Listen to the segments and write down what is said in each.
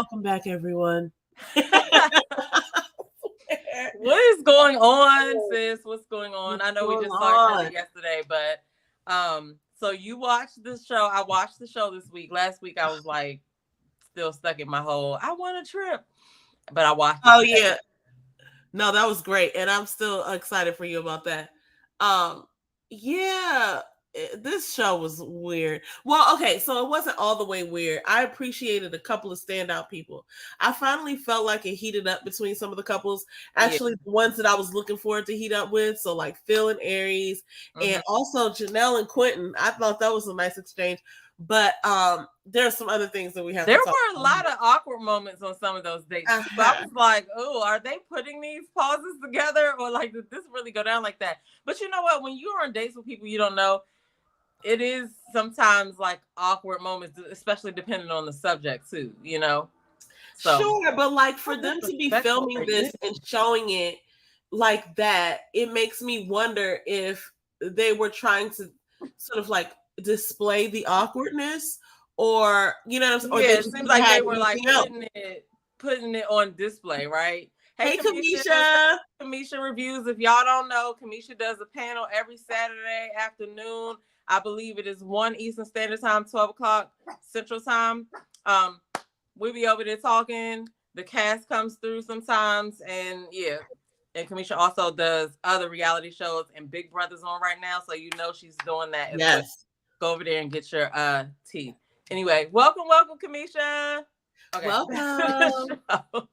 Welcome back, everyone. What is going on, sis? What's going on? What's I know we going just started on? filming yesterday, but so you watched this show. I watched the show this week. Last week I was like still stuck in my hole. I want a trip. But I watched it Oh today. yeah, no, that was great, and I'm still excited for you about that. Um, yeah, this show was weird. Well, okay, so it wasn't all the way weird. I appreciated a couple of standout people. I finally felt like it heated up between some of the couples. Yeah. Actually, the ones that I was looking forward to heat up with. So like Phil and Aries, hmm and also Janelle and Quentin. I thought that was a nice exchange. But there's some other things that we have There to talk were a about. lot of awkward moments on some of those dates too. I Uh-huh. was like, oh, are they putting these pauses together? Or like did this really go down like that? But you know what? When you're on dates with people you don't know, it is sometimes like awkward moments, especially depending on the subject too, you know? So Sure, but like for so them to be disrespectful. filming this and showing it like that, it makes me wonder if they were trying to sort of like display the awkwardness, or you know, what I'm saying, or Yeah, they it just seems didn't like have they were like anything else. putting it on display, right? Hey Hey, Kamisha, shout Kamisha. out to Kamisha Reviews. If y'all don't know, Kamisha does a panel every Saturday afternoon. I believe it is 1 Eastern Standard Time, 12 o'clock Central Time. Um, we be over there talking. The cast comes through sometimes, and yeah. And Kamisha also does other reality shows, and Big Brother's on right now, so you know she's doing that as well. Yes, Go over there and get your tea. Anyway, welcome, Kamisha. Okay, back to the welcome. show.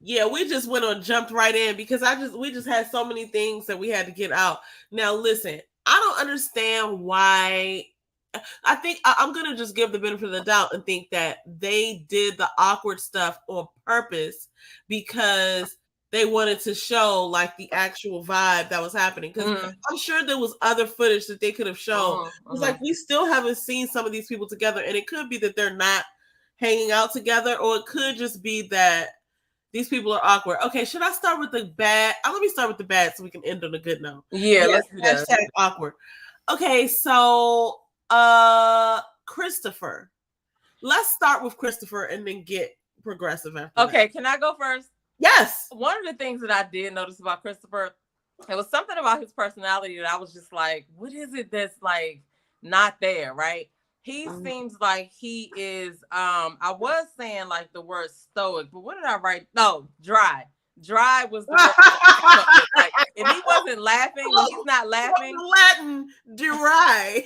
Yeah, we just went on jumped right in because we just had so many things that we had to get out. Now listen, I don't understand why. I think I'm gonna just give the benefit of the doubt and think that they did the awkward stuff on purpose because they wanted to show like the actual vibe that was happening. Because mm, I'm sure there was other footage that they could have shown. It's mm. like we still haven't seen some of these people together, and it could be that they're not hanging out together, or it could just be that these people are awkward. Okay, should I start with the bad? Let me start with the bad so we can end on a good note. Yeah, Yes, let's do that. hashtag awkward. Okay, so Christopher. Let's start with Christopher and then get progressive after that. Okay, can I go first? Yes. One of the things that I did notice about Christopher, it was something about his personality that I was just like, what is it that's like not there, right? He seems like he is I was saying like the word stoic, but what did I write? No, dry. Dry was the word like if he wasn't laughing, when he's not laughing, Latin dry.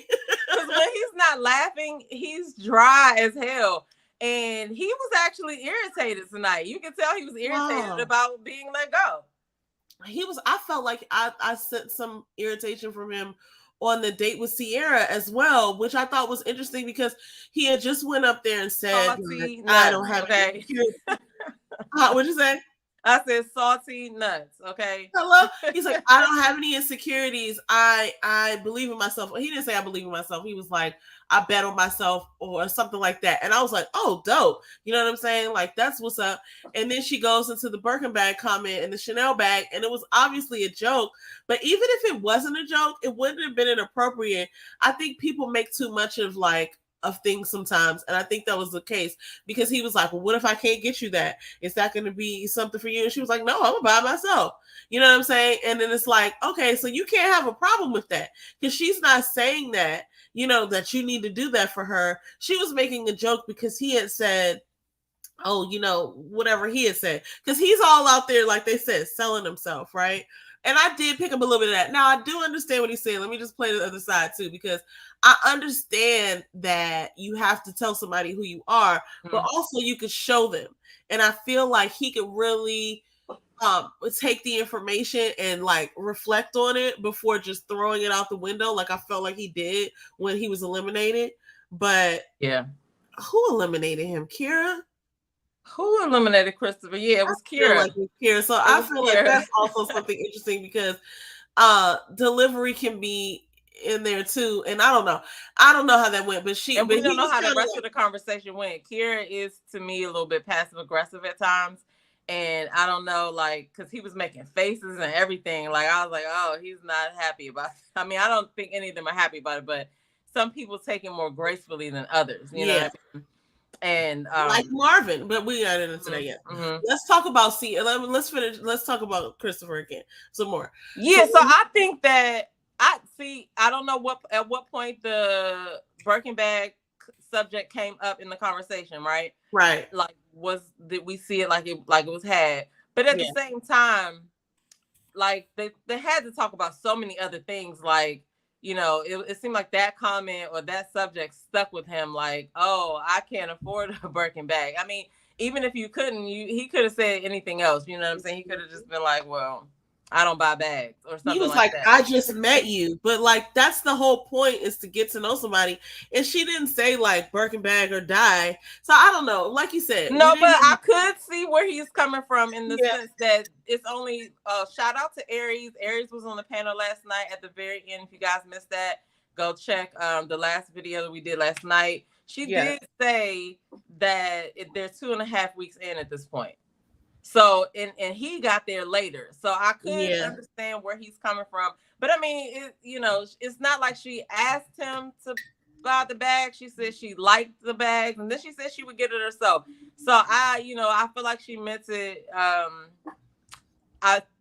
because when he's not laughing, he's dry as hell. And he was actually irritated tonight. You can tell he was irritated about being let go. I felt like I sent some irritation from him on the date with Sierra as well, which I thought was interesting because he had just went up there and said, Salty I nuts. don't have Okay. What'd you say? I said salty nuts. Okay. Hello. He's like, I don't have any insecurities. I believe in myself. He didn't say I believe in myself. He was like, I bet on myself or something like that. And I was like, oh, dope. You know what I'm saying? Like, that's what's up. And then she goes into the Birkin bag comment and the Chanel bag, and it was obviously a joke. But even if it wasn't a joke, it wouldn't have been inappropriate. I think people make too much of things sometimes, and I think that was the case because he was like, well, what if I can't get you that? Is that going to be something for you? And she was like, no, I'm gonna buy it myself. You know what I'm saying? And then it's like, okay, so you can't have a problem with that because she's not saying that, that you need to do that for her. She was making a joke because he had said, oh, whatever he had said, because he's all out there, like they said, selling himself, right? And I did pick up a little bit of that. Now I do understand what he's saying. Let me just play the other side too, because I understand that you have to tell somebody who you are, but also you could show them. And I feel like he could really take the information and like reflect on it before just throwing it out the window, like I felt like he did when he was eliminated. But yeah, who eliminated him? Kira? Who eliminated Christopher? Yeah, it was Kira. Like Kira. So I feel like that's also something interesting because delivery can be in there too. And I don't know how that went, but we don't know how the rest of the conversation went. Kira is to me a little bit passive aggressive at times. And I don't know, like, because he was making faces and everything. Like, I was like, oh, he's not happy about it. I mean, I don't think any of them are happy about it, but some people take it more gracefully than others. You know what I mean? And like Marvin, but we got into that yet. Let's talk about let's finish. Let's talk about Christopher again some more. Yeah, so I think that I don't know at what point the Birkin bag subject came up in the conversation, right? Right. Like, did we see it like it was had? But at the same time, like they had to talk about so many other things. Like, you know, it seemed like that comment or that subject stuck with him. Like, oh, I can't afford a Birkin bag. I mean, even if you couldn't, he could have said anything else. You know what I'm saying? He could have just been like, well, I don't buy bags or something. He was like that. I just met you, but like that's the whole point, is to get to know somebody. And she didn't say like Birkin bag or die. So I don't know. Like you said, no, but I could see where he's coming from in the sense that it's only shout out to Aries. Aries was on the panel last night at the very end. If you guys missed that, go check the last video that we did last night. She did say that they're 2.5 weeks in at this point. So, and he got there later. So I could understand where he's coming from. But I mean, it's not like she asked him to buy the bag. She said she liked the bags, and then she said she would get it herself. So I feel like she meant it. I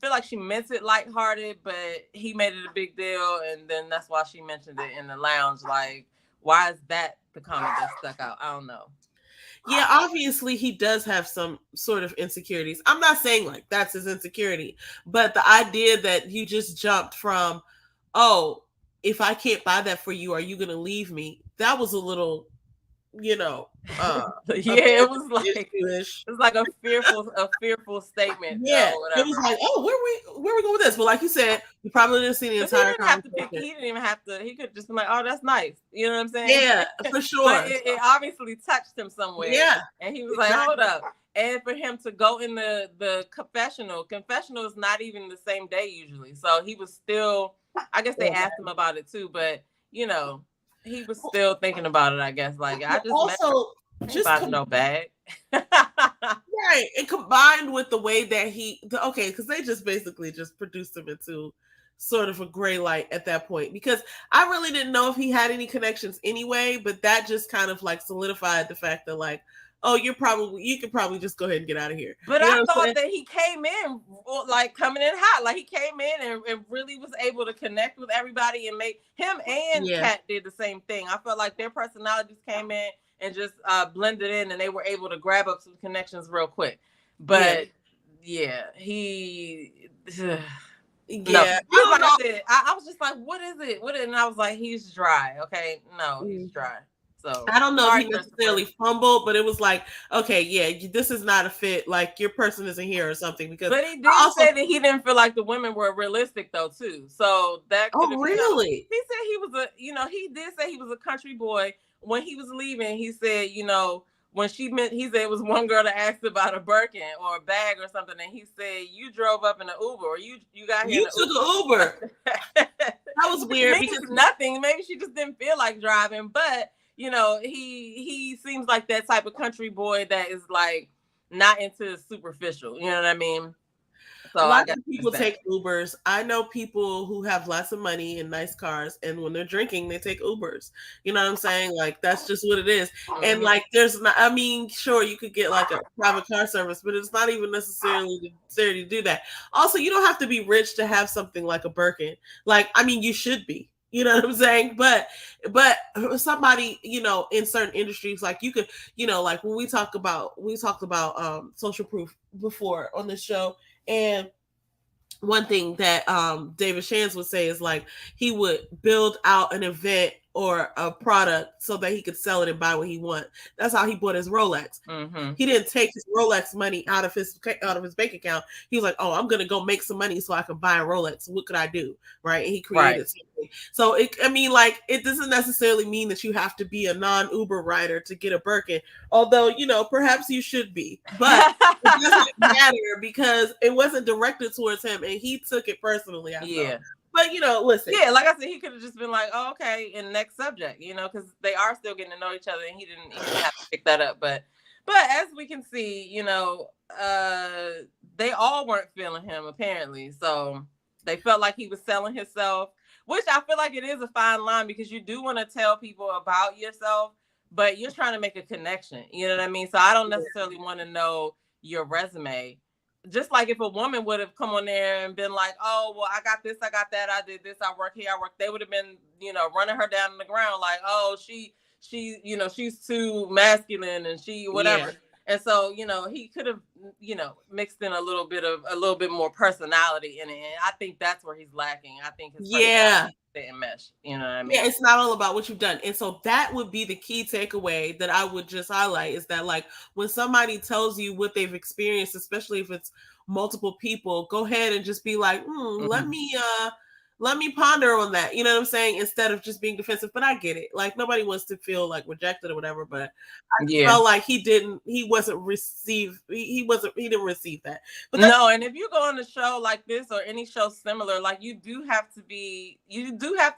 feel like she meant it lighthearted, but he made it a big deal. And then that's why she mentioned it in the lounge. Like, why is that the comment that stuck out? I don't know. Yeah, obviously he does have some sort of insecurities. I'm not saying like that's his insecurity, but the idea that you just jumped from, oh, if I can't buy that for you, are you going to leave me? That was a little, it was like a fearful statement. Yeah, it was like, oh, where we going with this? But like you said, you probably didn't see the entire conversation. He didn't even have to. He could just be like, oh, that's nice. You know what I'm saying? Yeah, for sure. But it obviously touched him somewhere. Yeah, and he was like, hold up. And for him to go in the confessional is not even the same day usually. So he was still. I guess they asked him about it too, but he was still thinking about it. I guess like I just also just no bag. Right, and combined with the way that because they just basically just produced him into sort of a gray light at that point, because I really didn't know if he had any connections anyway, but that just kind of like solidified the fact that like, oh, you could probably just go ahead and get out of here. But I thought that he came in like coming in hot. Like he came in and really was able to connect with everybody and make him and Kat did the same thing. I felt like their personalities came in and just blended in, and they were able to grab up some connections real quick. But he I was just like, what is it? And I was like, he's dry. Okay, no, he's dry. So I don't know if he necessarily fumbled, but it was like, okay, this is not a fit. Like your person isn't here or something. But he did say that he didn't feel like the women were realistic though too. So that really? He said he was he did say he was a country boy. When he was leaving, he said, when he said it was one girl that asked about a Birkin or a bag or something, and he said, you drove up in an Uber, or you got here. You took an Uber. That was weird because nothing. Maybe she just didn't feel like driving, but. He seems like that type of country boy that is like not into superficial. You know what I mean? So a lot of people take Ubers. I know people who have lots of money and nice cars, and when they're drinking, they take Ubers. You know what I'm saying? Like that's just what it is. Mm-hmm. And like, sure, you could get like a private car service, but it's not even necessarily necessary to do that. Also, you don't have to be rich to have something like a Birkin. Like, I mean, you should be. You know what I'm saying? But somebody, in certain industries, like you could, like when we talked about Social Proof before on the show, and one thing that David Shands would say is like he would build out an event or a product so that he could sell it and buy what he wants. That's how he bought his Rolex. Mm-hmm. He didn't take his Rolex money out of his bank account. He was like, oh, I'm going to go make some money so I can buy a Rolex. What could I do? Right. And he created something. So it doesn't necessarily mean that you have to be a non-Uber rider to get a Birkin. Although, perhaps you should be, but it doesn't matter because it wasn't directed towards him and he took it personally. But listen. Yeah, like I said, he could have just been like, oh, okay, and next subject, because they are still getting to know each other, and he didn't have to pick that up. But as we can see, they all weren't feeling him apparently. So they felt like he was selling himself, which I feel like it is a fine line because you do want to tell people about yourself, but you're trying to make a connection. You know what I mean? So I don't necessarily want to know your resume. Just like if a woman would have come on there and been like, oh, well, I got this, I got that, I did this, I work here, I work, they would have been, running her down on the ground like, oh, she's too masculine and she whatever. Yeah. And so, he could have, mixed in a little bit more personality in it. And I think that's where he's lacking. I think his didn't mesh. You know what I mean? Yeah, it's not all about what you've done. And so that would be the key takeaway that I would just highlight is that, like, when somebody tells you what they've experienced, especially if it's multiple people, go ahead and just be like, let me ponder on that. You know what I'm saying? Instead of just being defensive. But I get it. Like, nobody wants to feel like rejected or whatever. But I felt like he didn't receive that. But no, and if you go on a show like this or any show similar, like you do have to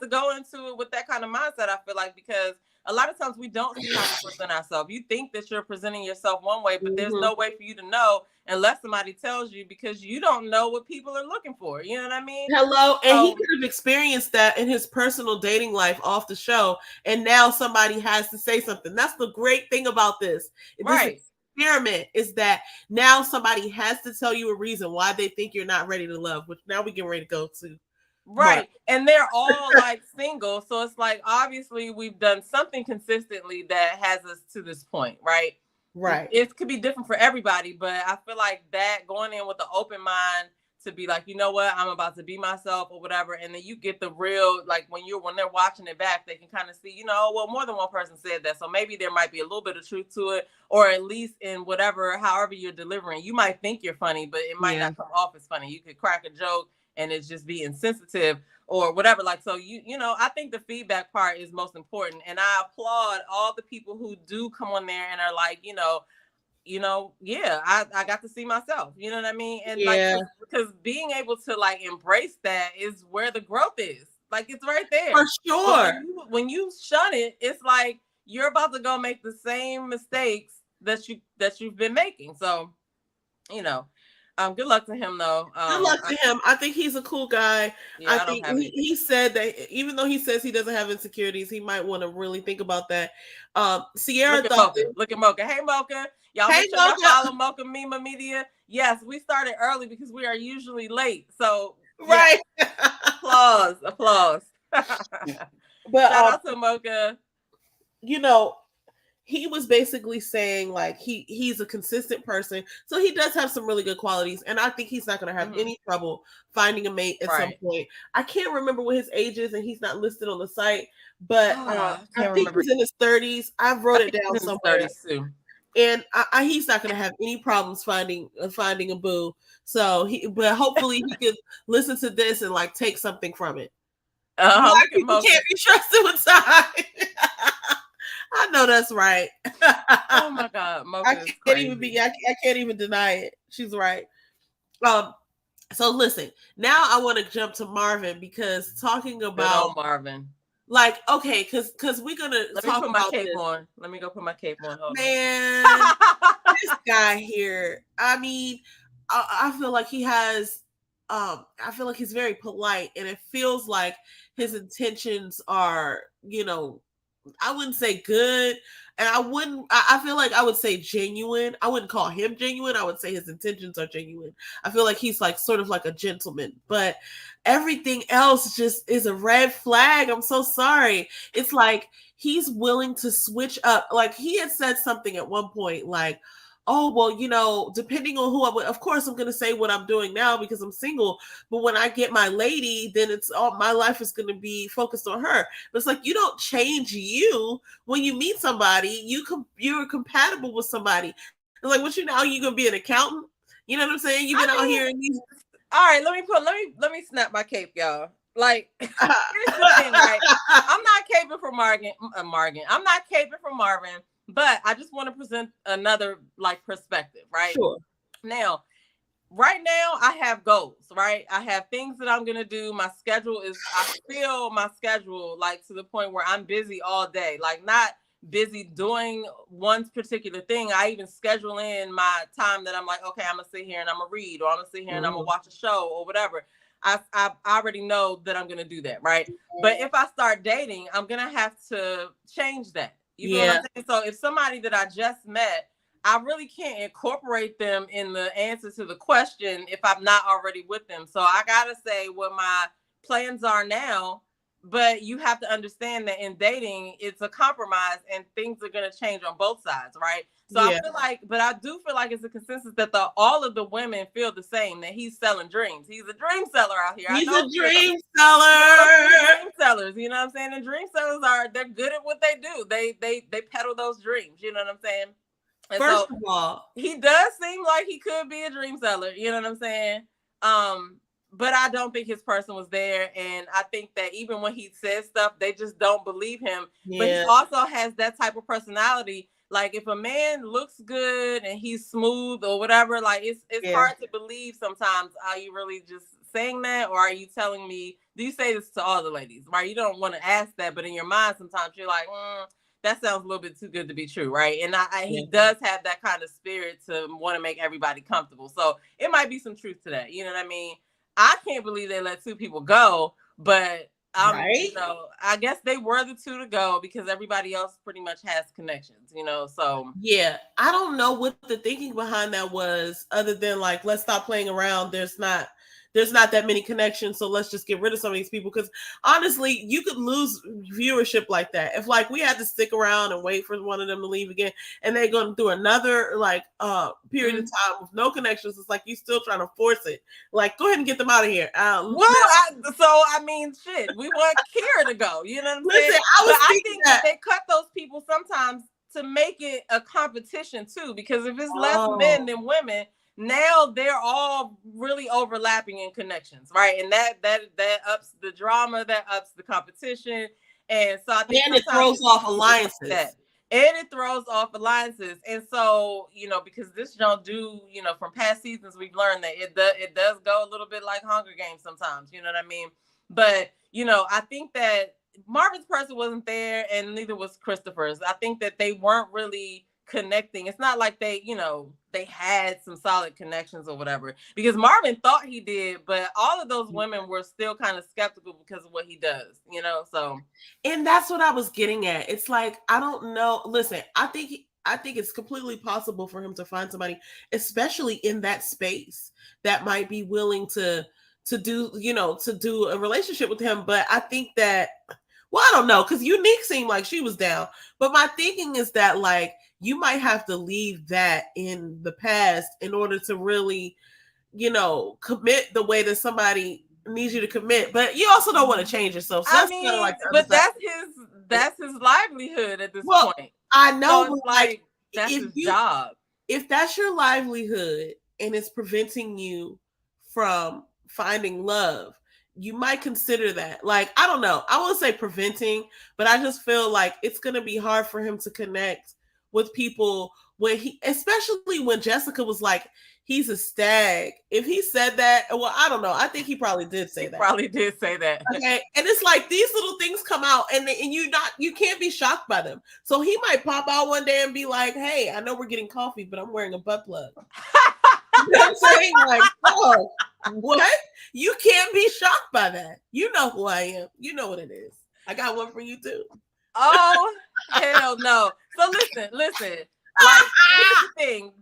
go into it with that kind of mindset, I feel like, because a lot of times we don't see how to present ourselves. You think that you're presenting yourself one way, but there's no way for you to know unless somebody tells you, because you don't know what people are looking for. You know what I mean? Hello. And he could have experienced that in his personal dating life off the show. And now somebody has to say something. That's the great thing about this. Right. Experiment is that now somebody has to tell you a reason why they think you're not ready to love, which now we get ready to go to. Right. And they're all like single. So it's like, obviously we've done something consistently that has us to this point, right? Right. It could be different for everybody, but I feel like that going in with an open mind to be like, you know what, I'm about to be myself or whatever. And then you get the real, like when they're watching it back, they can kind of see, well, more than one person said that. So maybe there might be a little bit of truth to it, or at least in however you're delivering, you might think you're funny, but it might not come off as funny. You could crack a joke and it's just be insensitive or whatever. Like, so I think the feedback part is most important. And I applaud all the people who do come on there and are like, I got to see myself, you know what I mean? And like, because being able to like embrace that is where the growth is. Like, it's right there. For sure. When you shun it, it's like you're about to go make the same mistakes that you've been making. So, good luck to him, though. Good luck to him. I think he's a cool guy. Yeah, I think he said that even though he says he doesn't have insecurities, he might want to really think about that. Sierra look at Mocha. Hey, Mocha. Y'all make sure you follow Mocha Mima Media. Yes, we started early because we are usually late. So, right. Applause. But shout out to Mocha. He was basically saying like he's a consistent person, so he does have some really good qualities, and I think he's not going to have any trouble finding a mate at some point. I can't remember what his age is, and he's not listed on the site, but I think he's in his 30s. I wrote it down somewhere, and he's not going to have any problems finding a boo. So but hopefully he can listen to this and like take something from it. People can't be trusted with time. I know that's right. Oh my God, I can't even deny it. She's right. So listen, now I want to jump to Marvin, because talking about Marvin, like, okay, because we're gonna talk about this. Let me go put my cape on. Hold Man, this guy here. I mean, I feel like he has. I feel like he's very polite, and it feels like his intentions are, I wouldn't say good, and I feel like I would say genuine. I wouldn't call him genuine. I would say his intentions are genuine. I feel like he's like sort of like a gentleman, but everything else just is a red flag. I'm so sorry. It's like he's willing to switch up. Like, he had said something at one point like, oh, well, depending on who of course I'm going to say what I'm doing now because I'm single. But when I get my lady, then it's all my life is going to be focused on her. But it's like, you don't change you when you meet somebody. You're compatible with somebody. It's like, what you going to be an accountant? You know what I'm saying? You've been out here and these. All right, let me snap my cape, y'all. Like, here's the thing, right? I'm not caping for Marvin. I'm not caping for Marvin. But I just want to present another like perspective, right? Sure. Now, right now I have goals, right? I have things that I'm going to do. I feel my schedule like to the point where I'm busy all day, like not busy doing one particular thing. I even schedule in my time that I'm like, okay, I'm going to sit here and I'm going to read, or I'm going to sit here and I'm going to watch a show or whatever. I already know that I'm going to do that, right? But if I start dating, I'm going to have to change that. You feel what I'm saying? So if somebody that I just met, I really can't incorporate them in the answer to the question if I'm not already with them. So I gotta say what my plans are now. But you have to understand that in dating, it's a compromise and things are going to change on both sides, right? So I feel like, but I do feel like it's a consensus that all of the women feel the same, that he's selling dreams. He's a dream seller out here. He's a dream seller. Dream sellers, you know what I'm saying? And dream sellers they're good at what they do. They peddle those dreams, you know what I'm saying? And First of all, he does seem like he could be a dream seller, you know what I'm saying? But I don't think his person was there. And I think that even when he says stuff, they just don't believe him. Yeah. But he also has that type of personality. Like if a man looks good and he's smooth or whatever, like it's hard to believe sometimes. Are you really just saying that? Or are you telling me, do you say this to all the ladies, right? You don't want to ask that, but in your mind, sometimes you're like, that sounds a little bit too good to be true, right? And he does have that kind of spirit to want to make everybody comfortable. So it might be some truth to that. You know what I mean? I can't believe they let two people go, but you know, I guess they were the two to go because everybody else pretty much has connections, you know. So yeah, I don't know what the thinking behind that was, other than like, let's stop playing around. There's not that many connections, so let's just get rid of some of these people. Because honestly, you could lose viewership like that if like we had to stick around and wait for one of them to leave again, and they're going through another like period of time with no connections. It's like you still trying to force it. Like, go ahead and get them out of here. I mean, shit, we want Kira to go. You know what I'm saying? I think that they cut those people sometimes to make it a competition too, because if it's less men than women, now they're all really overlapping in connections, right? And that ups the drama, that ups the competition, and so I think it throws off alliances. It throws off alliances, and so you know, because this don't do, you know, from past seasons we've learned that it does go a little bit like Hunger Games sometimes, you know what I mean? But you know, I think that Marvin's person wasn't there, and neither was Christopher's. I think that they weren't really connecting. It's not like they, you know, they had some solid connections or whatever, because Marvin thought he did, but all of those women were still kind of skeptical because of what he does, you know. So, and that's what I was getting at. It's like, I don't know. Listen, I think it's completely possible for him to find somebody, especially in that space, that might be willing to do, you know, to do a relationship with him. But I think that, well, I don't know, because Unique seemed like she was down. But my thinking is that, like, you might have to leave that in the past in order to really, you know, commit the way that somebody needs you to commit. But you also don't want to change yourself. So I mean, but that's his livelihood at this point. I know, so like that's his job. If that's your livelihood and it's preventing you from finding love, you might consider that. Like, I don't know. I won't say preventing, but I just feel like it's going to be hard for him to connect with people when especially when Jessica was like, he's a stag. If he said that, well, I don't know. I think he probably did say that. Probably did say that. Okay. And it's like these little things come out and you can't be shocked by them. So he might pop out one day and be like, hey, I know we're getting coffee, but I'm wearing a butt plug. You know what I'm saying? Like, oh, what? You can't be shocked by that. You know who I am. You know what it is. I got one for you too. Oh, hell no. So listen. Like, here's the thing.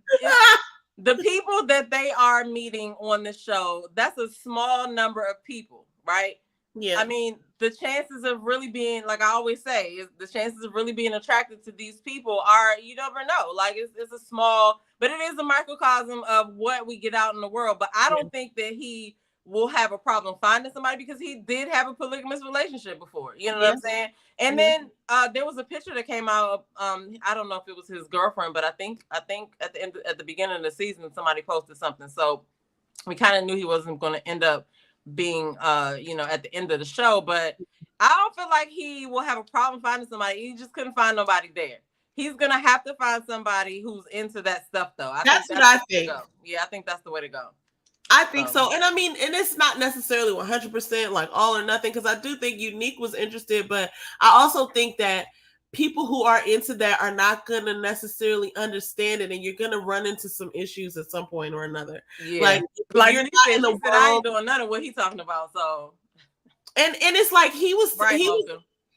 The people that they are meeting on the show, that's a small number of people, right? Yeah. I mean, the chances of really being, like I always say, the chances of really being attracted to these people are, you never know. Like, it's a small, but it is a microcosm of what we get out in the world. But I don't think that he will have a problem finding somebody, because he did have a polygamous relationship before. You know what I'm saying? And then there was a picture that came out. I don't know if it was his girlfriend, but I think at the beginning of the season, somebody posted something. So we kind of knew he wasn't going to end up being, you know, at the end of the show. But I don't feel like he will have a problem finding somebody. He just couldn't find nobody there. He's going to have to find somebody who's into that stuff, though. That's what I think. Yeah, I think that's the way to go. I think so. And I mean, and it's not necessarily 100% like all or nothing, because I do think Unique was interested, but I also think that people who are into that are not going to necessarily understand it, and you're going to run into some issues at some point or another. Yeah. Like you're not in the world. I ain't doing none of what he's talking about. So, and it's like he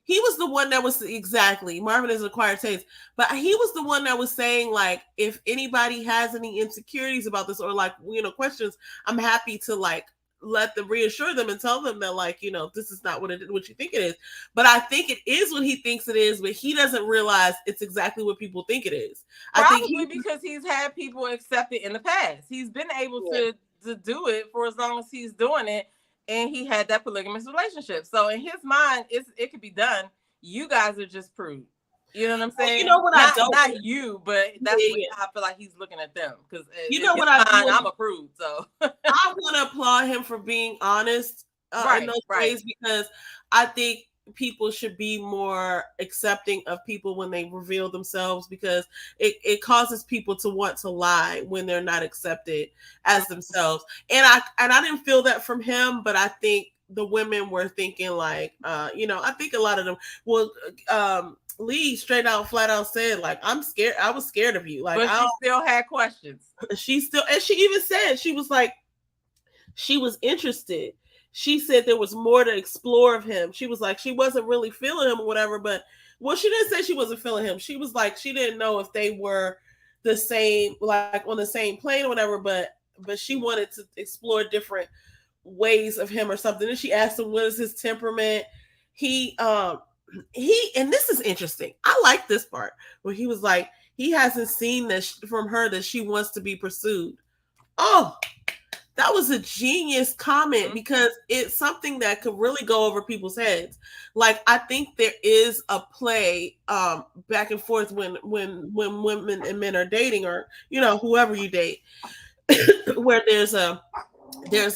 he was the one that was exactly Marvin is acquired taste, but he was the one that was saying like, if anybody has any insecurities about this or like, you know, questions, I'm happy to like let them reassure them and tell them that like, you know, this is not what you think it is. But I think it is what he thinks it is, but he doesn't realize it's exactly what people think it is. Probably because he's had people accept it in the past. He's been able to do it for as long as he's doing it. And he had that polygamous relationship. So in his mind, it could be done. You guys are just prude. You know what I'm saying? You know what? Not you, but that's what I feel like he's looking at them. Because you know what I'm a prude. So I want to applaud him for being honest in those ways, because I think people should be more accepting of people when they reveal themselves, because it causes people to want to lie when they're not accepted as themselves. And I didn't feel that from him, but I think the women were thinking like, you know, I think a lot of them Lee straight out flat out said like, I'm scared. I was scared of you. Like, but she still had questions. And she even said, she was like, she was interested. She said there was more to explore of him. She was like, she wasn't really feeling him or whatever, but well, she didn't say she wasn't feeling him. She was like, she didn't know if they were the same, like on the same plane or whatever, but she wanted to explore different ways of him or something. And she asked him, what is his temperament? He, and this is interesting. I like this part where he was like, he hasn't seen that from her that she wants to be pursued. Oh, that was a genius comment, because it's something that could really go over people's heads. Like, I think there is a play back and forth when women and men are dating, or, you know, whoever you date, where there's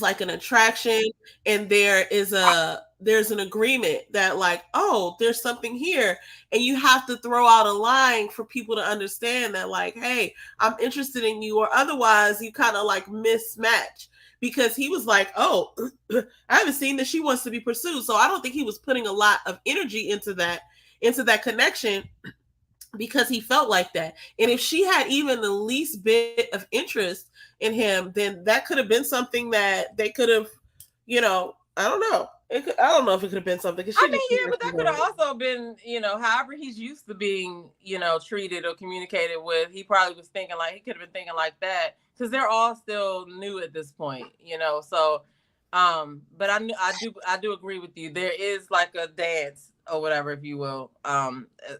like an attraction, and there's an agreement that like, oh, there's something here, and you have to throw out a line for people to understand that like, hey, I'm interested in you, or otherwise you kind of like mismatch. Because he was like, oh, I haven't seen that she wants to be pursued. So I don't think he was putting a lot of energy into that connection, because he felt like that. And if she had even the least bit of interest in him, then that could have been something that they could have, you know, I don't know. I don't know if it could have been something. I mean, yeah, but that could have also been, you know, however he's used to being, you know, treated or communicated with. He probably was thinking like, he could have been thinking like that, because they're all still new at this point, you know. So, but I do agree with you. There is like a dance or whatever, if you will,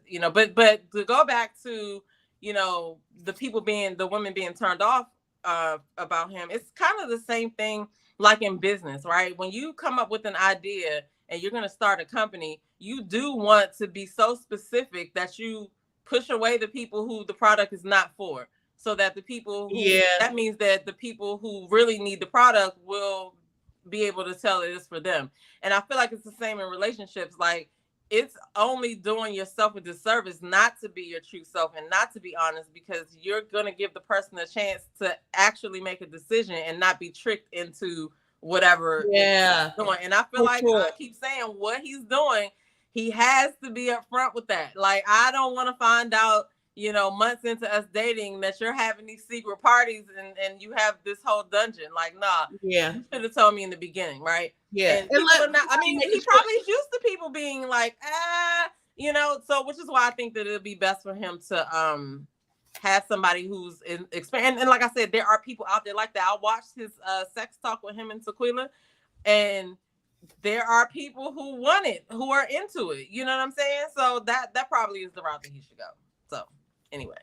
you know. But to go back to, you know, the women being turned off about him, it's kind of the same thing. Like in business, right? When you come up with an idea and you're going to start a company, you do want to be so specific that you push away the people who the product is not for, so that the people that means that the people who really need the product will be able to tell it is for them. And I feel like it's the same in relationships. Like, it's only doing yourself a disservice not to be your true self and not to be honest, because you're going to give the person a chance to actually make a decision and not be tricked into whatever he's doing. And I feel like I keep saying what he's doing, he has to be upfront with that. Like, I don't want to find out, you know, months into us dating that you're having these secret parties and you have this whole dungeon. Like, nah, you should have told me in the beginning, right? Yeah. And I mean, he probably is used to people being like, you know, so which is why I think that it'll be best for him to have somebody who's expand. And like I said, there are people out there like that. I watched his sex talk with him and Tequila, and there are people who want it, who are into it. You know what I'm saying? So that probably is the route that he should go. So anyway,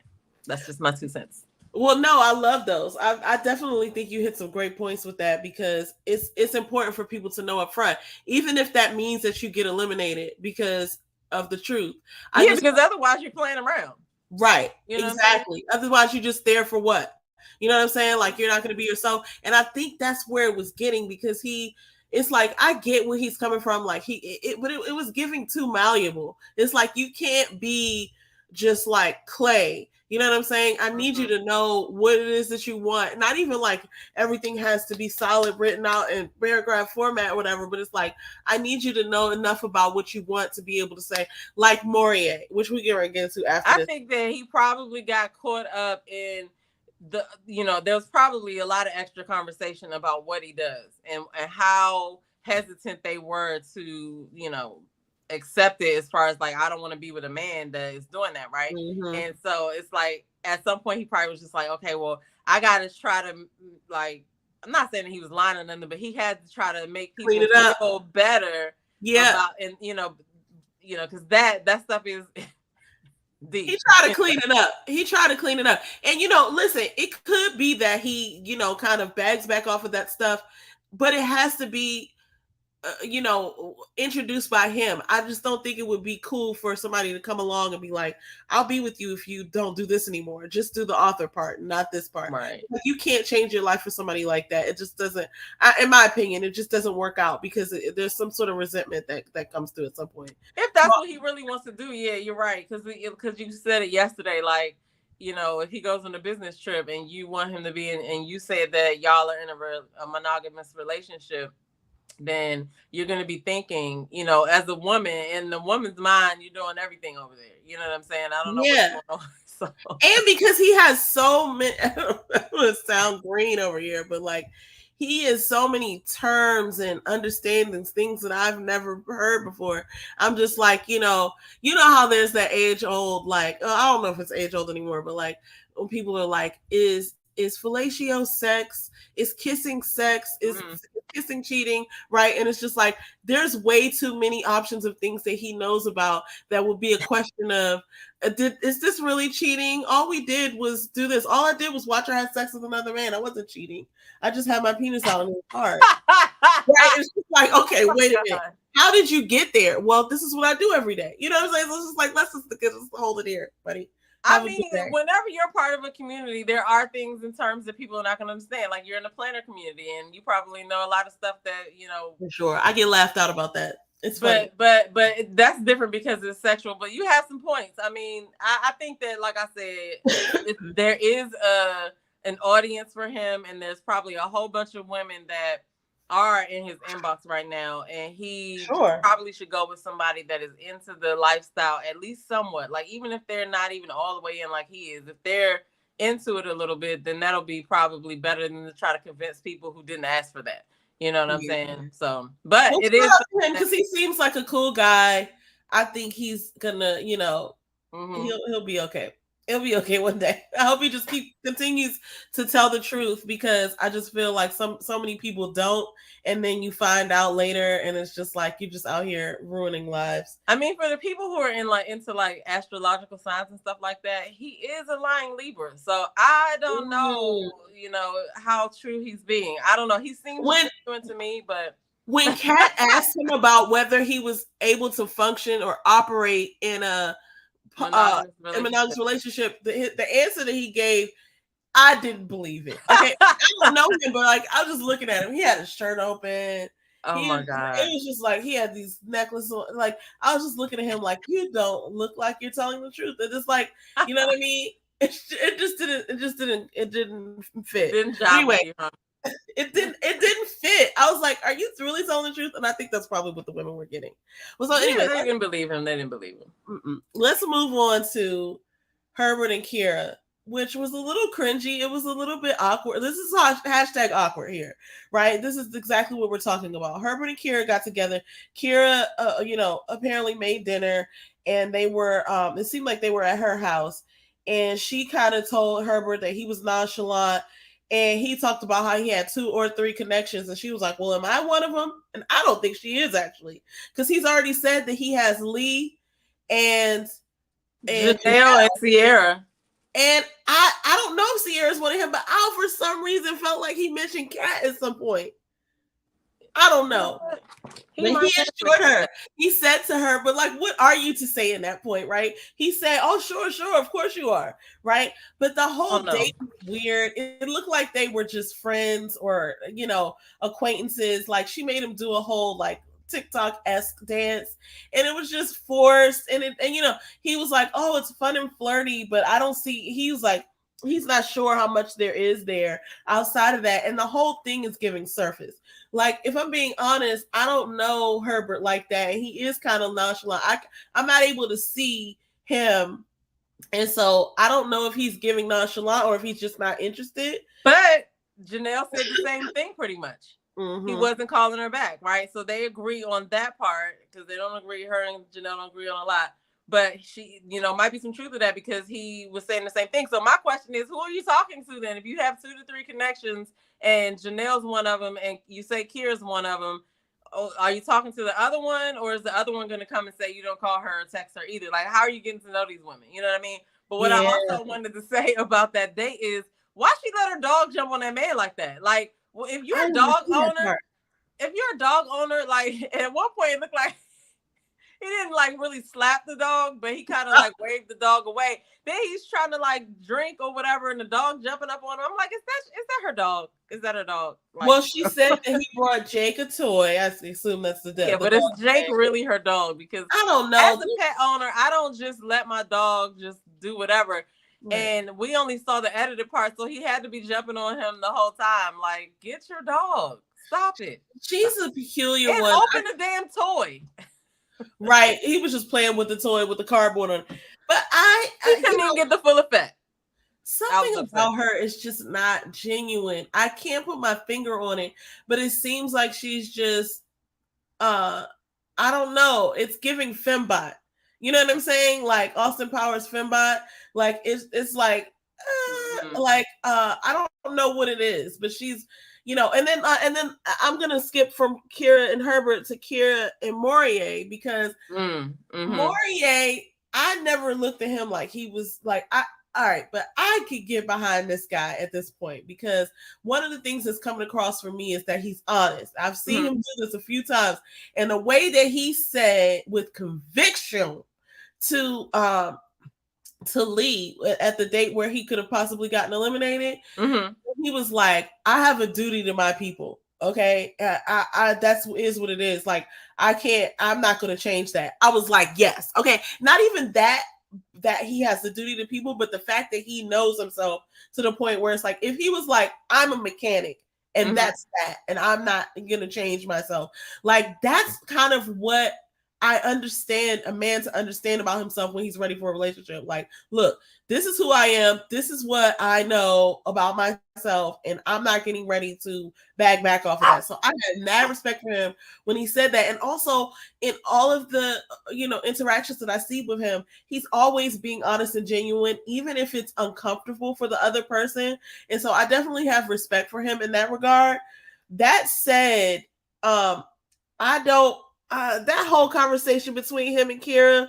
that's just my 2 cents. Well, no, I love those. I definitely think you hit some great points with that, because it's important for people to know up front, even if that means that you get eliminated because of the truth. Because otherwise you're playing around. Right. You know exactly. Otherwise you're just there for what? You know what I'm saying? Like, you're not going to be yourself. And I think that's where it was getting, because it's like, I get where he's coming from. Like, it was giving too malleable. It's like, you can't be just like clay. You know what I'm saying? I need you to know what it is that you want. Not even like everything has to be solid, written out in paragraph format or whatever, but it's like, I need you to know enough about what you want to be able to say, like Morier, which we get into after this. I think that he probably got caught up in there was probably a lot of extra conversation about what he does and how hesitant they were to, accept it as far as like, I don't want to be with a man that is doing that, right? Mm-hmm. And so it's like at some point he probably was just like, okay, well, I gotta try to like, I'm not saying that he was lying or nothing, but he had to try to make people feel better about, and you know, because that stuff is deep. He tried to clean it up. And listen, it could be that he, kind of bags back off of that stuff, but it has to be introduced by him. I just don't think it would be cool for somebody to come along and be like, I'll be with you if you don't do this anymore. Just do the author part, not this part. Right. You can't change your life for somebody like that. It just doesn't, in my opinion, it just doesn't work out because there's some sort of resentment that comes through at some point. If that's what he really wants to do, yeah, you're right. Because you said it yesterday, like, if he goes on a business trip and you want him to be in, and you said that y'all are in a monogamous relationship, then you're going to be thinking, as a woman, in the woman's mind, you're doing everything over there. You know what I'm saying? I don't know what's going on. So. And because he has so many, I don't want to sound green over here, but like he has so many terms and understandings, things that I've never heard before. I'm just like, you know how there's that age old, like, I don't know if it's age old anymore, but like when people are like, is fellatio sex? Is kissing sex? Is kissing cheating? Right? And it's just like there's way too many options of things that he knows about that would be a question of, is this really cheating? All we did was do this. All I did was watch her have sex with another man. I wasn't cheating. I just had my penis out in his heart. Right? It's just like, okay, wait a minute. How did you get there? Well, this is what I do every day. You know what I'm saying? So it's just like, let's just hold it here, buddy. I mean, whenever you're part of a community, there are things in terms that people are not going to understand. Like you're in a planner community, and you probably know a lot of stuff that For sure, I get laughed out about that. It's funny. But that's different because it's sexual. But you have some points. I mean, I think that, like I said, there is an audience for him, and there's probably a whole bunch of women that are in his inbox right now, and he probably should go with somebody that is into the lifestyle at least somewhat. Like even if they're not even all the way in like he is, if they're into it a little bit, then that'll be probably better than to try to convince people who didn't ask for that. You know what I'm saying? So, but it is because he seems like a cool guy. I think he's gonna, he'll be okay. It'll be okay one day. I hope he just continues to tell the truth, because I just feel like so many people don't, and then you find out later, and it's just like you're just out here ruining lives. I mean, for the people who are into astrological signs and stuff like that, he is a lying Libra, so I don't know, how true he's being. I don't know. He seems genuine to me, but when Kat asked him about whether he was able to function or operate in a monogamous relationship, the answer that he gave, I didn't believe it. Okay, I don't know him, but like I was just looking at him. He had his shirt open. Oh my God! It was just like he had these necklaces on. Like I was just looking at him like, you don't look like you're telling the truth. It's just like, you know what I mean? It didn't fit. Anyway. It didn't fit. I was like, are you really telling the truth? And I think that's probably what the women were getting. Well, so anyway, they didn't believe him. Let's move on to Herbert and Kiera, which was a little cringy. It was a little bit awkward. This is hashtag awkward here, right? This is exactly what we're talking about. Herbert and Kiera got together. Kiera, apparently made dinner, and they were, it seemed like they were at her house, and she kind of told Herbert that he was nonchalant. And he talked about how he had 2 or 3 connections. And she was like, well, am I one of them? And I don't think she is, actually. Because he's already said that he has Lee and Janelle and Sierra. And I don't know if Sierra's one of him, but I, for some reason, felt like he mentioned Kat at some point. I don't know. He assured her. He said to her, but like, what are you to say in that point, right? He said, oh, sure, of course you are, right? But the whole date was weird. It looked like they were just friends or, acquaintances. Like she made him do a whole like TikTok-esque dance, and it was just forced. And he was like, oh, it's fun and flirty, but I don't see, he was like, he's not sure how much there is there outside of that. And the whole thing is giving surface. Like, if I'm being honest, I don't know Herbert like that. He is kind of nonchalant. I'm not able to see him. And so I don't know if he's giving nonchalant or if he's just not interested. But Janelle said the same thing pretty much. he wasn't calling her back, right? So they agree on that part because they don't agree. Her and Janelle don't agree on a lot. But she, might be some truth to that because he was saying the same thing. So my question is, who are you talking to then? If you have 2 to 3 connections and Janelle's one of them and you say Kira's one of them, are you talking to the other one, or is the other one going to come and say you don't call her or text her either? Like, how are you getting to know these women? You know what I mean? But what I also wanted to say about that date is, why she let her dog jump on that man like that? Like, well, if you're a dog owner, like at one point it looked like he didn't like really slap the dog, but he kind of like waved the dog away. Then he's trying to like drink or whatever, and the dog jumping up on him. I'm like, is that her dog? Is that her dog? Like, well, she said that he brought Jake a toy. I assume that's the dog. Yeah, but is Jake really her dog? Because I don't know. As a pet owner, I don't just let my dog just do whatever. Right. And we only saw the edited part, so he had to be jumping on him the whole time. Like, get your dog. Stop it. She's a peculiar and one. Open the damn toy. Right. He was just playing with the toy with the cardboard on it. But he couldn't even get the full effect. Something about her is just not genuine. I can't put my finger on it, but it seems like she's just I don't know. It's giving fembot. You know what I'm saying? Like Austin Powers fembot. Like it's like I don't know what it is, but she's and then I'm gonna skip from Kira and Herbert to Kira and Morier because Morier, I never looked at him like he was like all right, but I could get behind this guy at this point because one of the things that's coming across for me is that he's honest. I've seen him do this a few times, and the way that he said with conviction to Lee at the date where he could have possibly gotten eliminated, he was like, "I have a duty to my people. Okay, that's is what it is. Like I'm not going to change that." I was like, "Yes, okay." Not even that he has the duty to people, but the fact that he knows himself to the point where it's like, if he was like, I'm a mechanic and that's that, and I'm not going to change myself. Like, that's kind of what I understand a man to understand about himself when he's ready for a relationship. Like, look, this is who I am. This is what I know about myself, and I'm not getting ready to back off of that. So I had mad respect for him when he said that. And also in all of the, interactions that I see with him, he's always being honest and genuine, even if it's uncomfortable for the other person. And so I definitely have respect for him in that regard. That said, that whole conversation between him and Kira,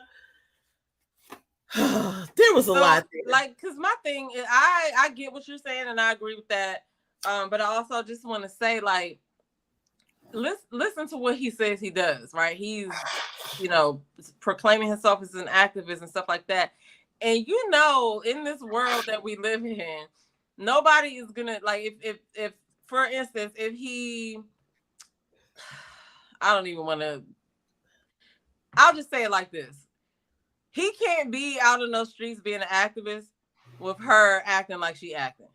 there was a lot there. Like, because my thing is, I get what you're saying and I agree with that. But I also just want to say, like, listen to what he says he does, right? He's, proclaiming himself as an activist and stuff like that. And in this world that we live in, nobody is gonna, like, if for instance, if he, I don't even want to, I'll just say it like this. He can't be out in those streets being an activist with her acting like she acting.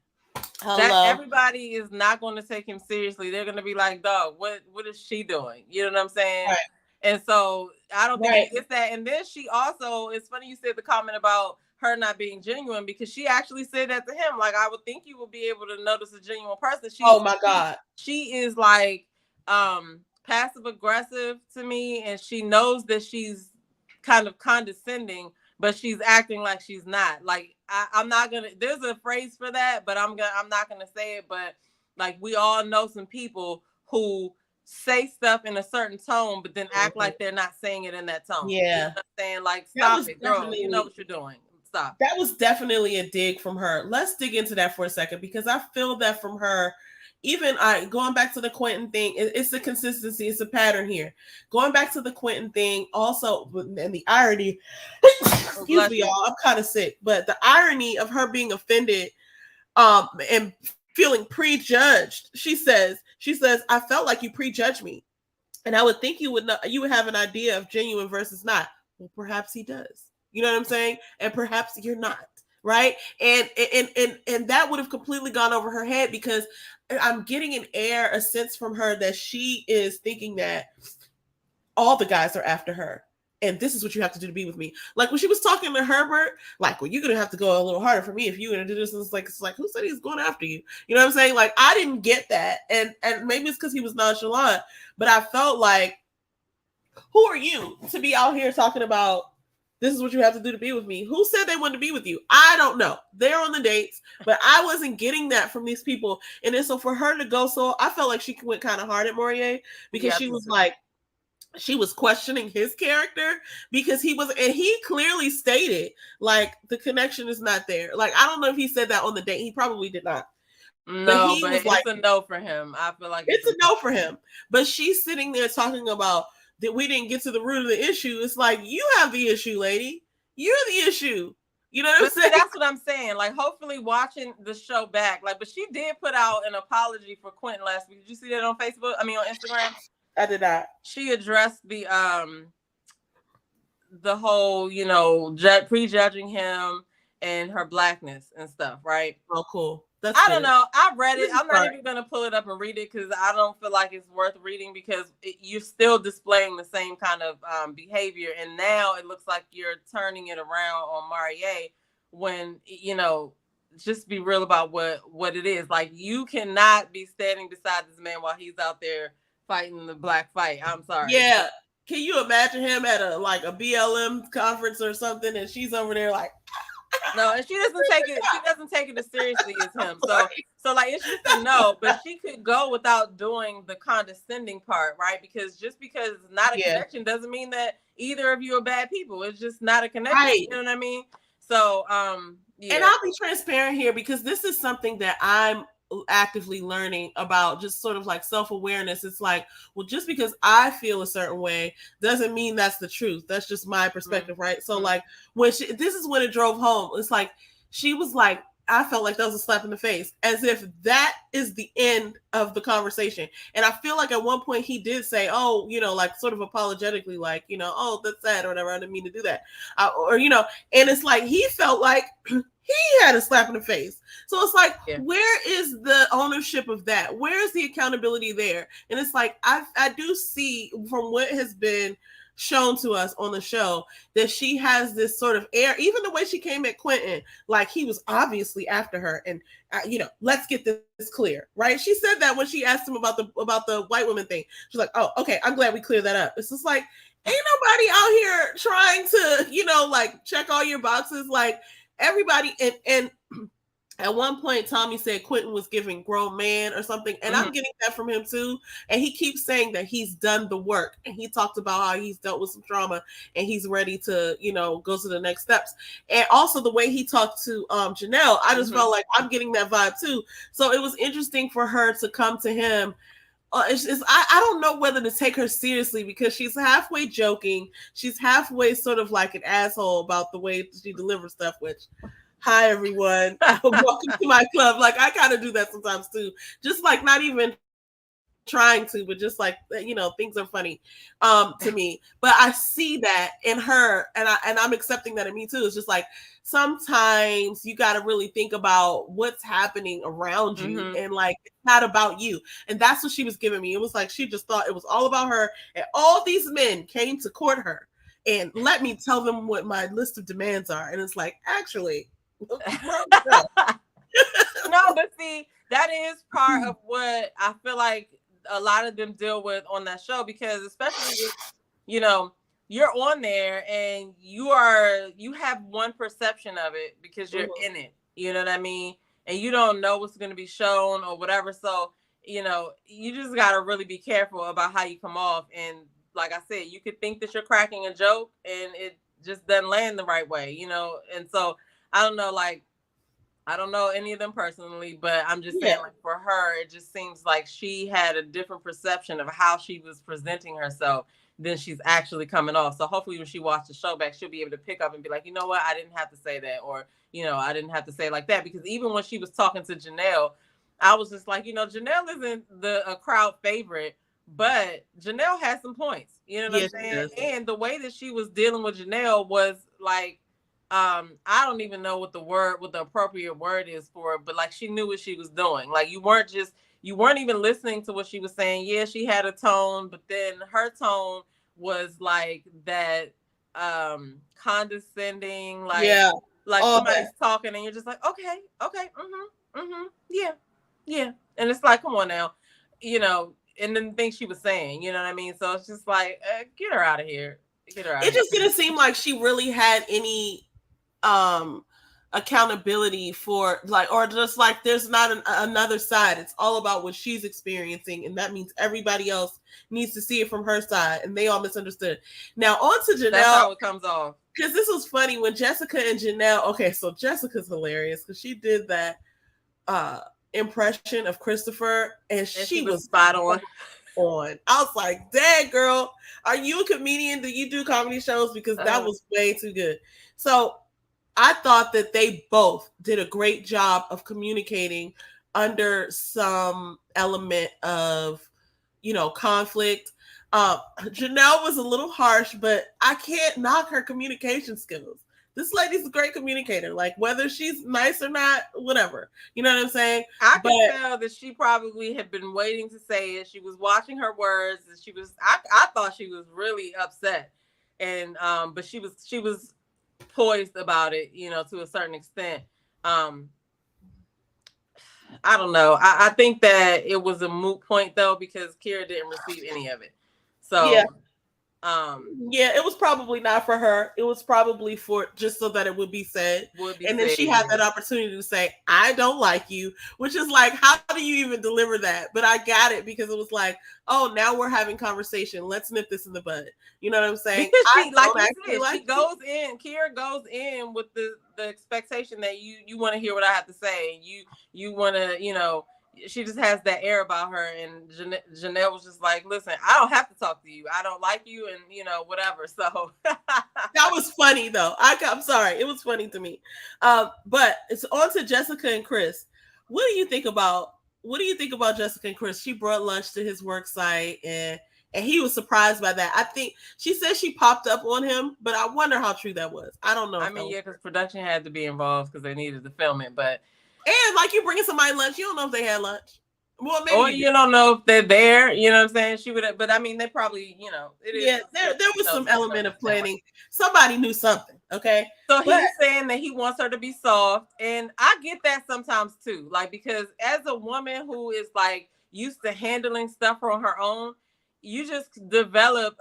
Everybody is not going to take him seriously. They're going to be like, dog, what is she doing? You know what I'm saying? Right. And so I don't think it's that. And then she also, it's funny you said the comment about her not being genuine, because she actually said that to him. Like, I would think you would be able to notice a genuine person. Oh my God. She is like passive aggressive to me, and she knows that she's kind of condescending, but she's acting like she's not. Like, I'm not gonna, there's a phrase for that, but I'm not gonna say it. But like, we all know some people who say stuff in a certain tone, but then act like they're not saying it in that tone. Yeah. You know what I'm saying? Like, stop it, girl. You know what you're doing. Stop. That was definitely a dig from her. Let's dig into that for a second, because I feel that from her. Even going back to the Quentin thing, it's the consistency. It's a pattern here. Going back to the Quentin thing, also, and the irony, excuse me, y'all, I'm kind of sick, but the irony of her being offended and feeling prejudged. She says, I felt like you prejudged me, and I would think you would have an idea of genuine versus not. Well, perhaps he does. You know what I'm saying? And perhaps you're not. Right. And that would have completely gone over her head, because I'm getting a sense from her that she is thinking that all the guys are after her. and this is what you have to do to be with me. Like when she was talking to Herbert, like, well, you're gonna have to go a little harder for me if you're gonna do this. And it's like who said he's going after you? You know what I'm saying? Like I didn't get that, and maybe it's because he was nonchalant, but I felt like, who are you to be out here talking about this is what you have to do to be with me? Who said they wanted to be with you? I don't know. They're on the dates, but I wasn't getting that from these people. And then so for her to go, so I felt like she went kind of hard at Morier because she was like, she was questioning his character because he was, and he clearly stated like the connection is not there. Like I don't know if he said that on the date. He probably did not. No, but it's like, a no for him. I feel like it's a no for him. But she's sitting there talking about that we didn't get to the root of the issue. It's like, you have the issue, lady. You're the issue. You know what I'm saying? That's what I'm saying. Like, hopefully watching the show back. Like, but she did put out an apology for Quentin last week. Did you see that on Facebook? I mean, on Instagram? I did not. She addressed the whole, you know, prejudging him and her blackness and stuff, right? Oh, cool. I don't know. I read it. I'm not even going to pull it up and read it because I don't feel like it's worth reading because you're still displaying the same kind of behavior. And now it looks like you're turning it around on Morier when, you know, just be real about what it is. Like, you cannot be standing beside this man while he's out there fighting the black fight. I'm sorry. Yeah. Can you imagine him at a BLM conference or something and she's over there like, no, and she doesn't take it as seriously as him. So like it's just a no, but she could go without doing the condescending part, right? Because just because it's not a connection doesn't mean that either of you are bad people. It's just not a connection. Right. You know what I mean? So yeah. And I'll be transparent here because this is something that I'm actively learning about, just sort of like self-awareness. It's like, well, just because I feel a certain way doesn't mean that's the truth. That's just my perspective, right? So like when this is when it drove home, it's like she was like, I felt like that was a slap in the face, as if that is the end of the conversation. And I feel like at one point he did say, oh, you know, like sort of apologetically, like, you know, oh, that's sad or whatever. I didn't mean to do that. Or, you know, and it's like, he felt like he had a slap in the face. So it's like, where is the ownership of that? Where is the accountability there? And it's like, I do see from what has been shown to us on the show that she has this sort of air, even the way she came at Quentin, like he was obviously after her. And, you know, let's get this clear, right? She said that when she asked him about the white woman thing. She's like, oh, okay, I'm glad we cleared that up. It's just like, ain't nobody out here trying to, you know, like check all your boxes. Like everybody, and at one point, Tommy said Quentin was giving grown man or something. And I'm getting that from him too. And he keeps saying that he's done the work. And he talked about how he's dealt with some trauma and he's ready to, you know, go to the next steps. And also the way he talked to Janelle, I just felt like I'm getting that vibe too. So it was interesting for her to come to him. I don't know whether to take her seriously because she's halfway joking. She's halfway sort of like an asshole about the way she delivers stuff, which... Hi everyone, welcome to my club. Like I kind of do that sometimes too, just like not even trying to, but just like, you know, things are funny to me. But I see that in her, and I'm accepting that in me too. It's just like sometimes you got to really think about what's happening around you, and like it's not about you. And that's what she was giving me. It was like she just thought it was all about her, and all these men came to court her, and let me tell them what my list of demands are. And it's like, actually. No, but see, that is part of what I feel like a lot of them deal with on that show, because especially if, you know, you're on there and you have one perception of it because you're in it, you know what I mean? And you don't know what's going to be shown or whatever. So, you know, you just got to really be careful about how you come off. And like I said, you could think that you're cracking a joke and it just doesn't land the right way, you know? And so I don't know, like, I don't know any of them personally, but I'm just saying, like, for her, it just seems like she had a different perception of how she was presenting herself than she's actually coming off. So hopefully when she watched the show back, she'll be able to pick up and be like, you know what, I didn't have to say that, or, you know, I didn't have to say it like that. Because even when she was talking to Janelle, I was just like, you know, Janelle isn't a crowd favorite, but Janelle has some points, you know what I'm saying? And the way that she was dealing with Janelle was like, I don't even know what the appropriate word is for it, but like she knew what she was doing. Like you weren't even listening to what she was saying. Yeah, she had a tone, but then her tone was like that, condescending, like Yeah. somebody's talking and you're just like, okay, yeah, and it's like, come on now, you know, and then the things she was saying, you know what I mean? So it's just like, get her out of here. It just didn't seem like she really had any accountability for, like, or just like there's not another side. It's all about what she's experiencing, and that means everybody else needs to see it from her side, and they all misunderstood. Now on to Janelle. That's how it comes off. Because this was funny when Jessica and Janelle. Okay, so Jessica's hilarious because she did that impression of Christopher, and she was spot on. I was like, dang, girl, are you a comedian? Do you do comedy shows? Because that was way too good. So I thought that they both did a great job of communicating under some element of, you know, conflict. Janelle was a little harsh, but I can't knock her communication skills. This lady's a great communicator. Like, whether she's nice or not, whatever. You know what I'm saying? I can tell that she probably had been waiting to say it. She was watching her words, and she was. I thought she was really upset, and but she was poised about it, you know, to a certain extent. I don't know. I think that it was a moot point though, because Kira didn't receive any of it. So yeah, it was probably not for her. It was probably for just so that it would be said. And then she had that opportunity to say, I don't like you, which is like, how do you even deliver that? But I got it because it was like, oh, now we're having conversation. Let's nip this in the bud. You know what I'm saying? Because she goes in, Kira goes in with the expectation that you want to hear what I have to say. You want to, you know, she just has that air about her, and Janelle was just like, listen, I don't have to talk to you. I don't like you, and, you know, whatever. So that was funny, though. I'm sorry. It was funny to me. But it's on to Jessica and Chris. What do you think about Jessica and Chris? She brought lunch to his work site, and he was surprised by that. I think she said she popped up on him, but I wonder how true that was. I don't know. I mean, yeah, because production had to be involved because they needed to film it, but. And like, you bringing somebody lunch, you don't know if they had lunch. Well, maybe. Or you don't know if they're there. You know what I'm saying? She would have, but I mean, they probably, you know, it is. Yeah, there was some element of planning. Somebody knew something. Okay. So he's saying that he wants her to be soft, and I get that sometimes too. Like, because as a woman who is like used to handling stuff on her own, you just develop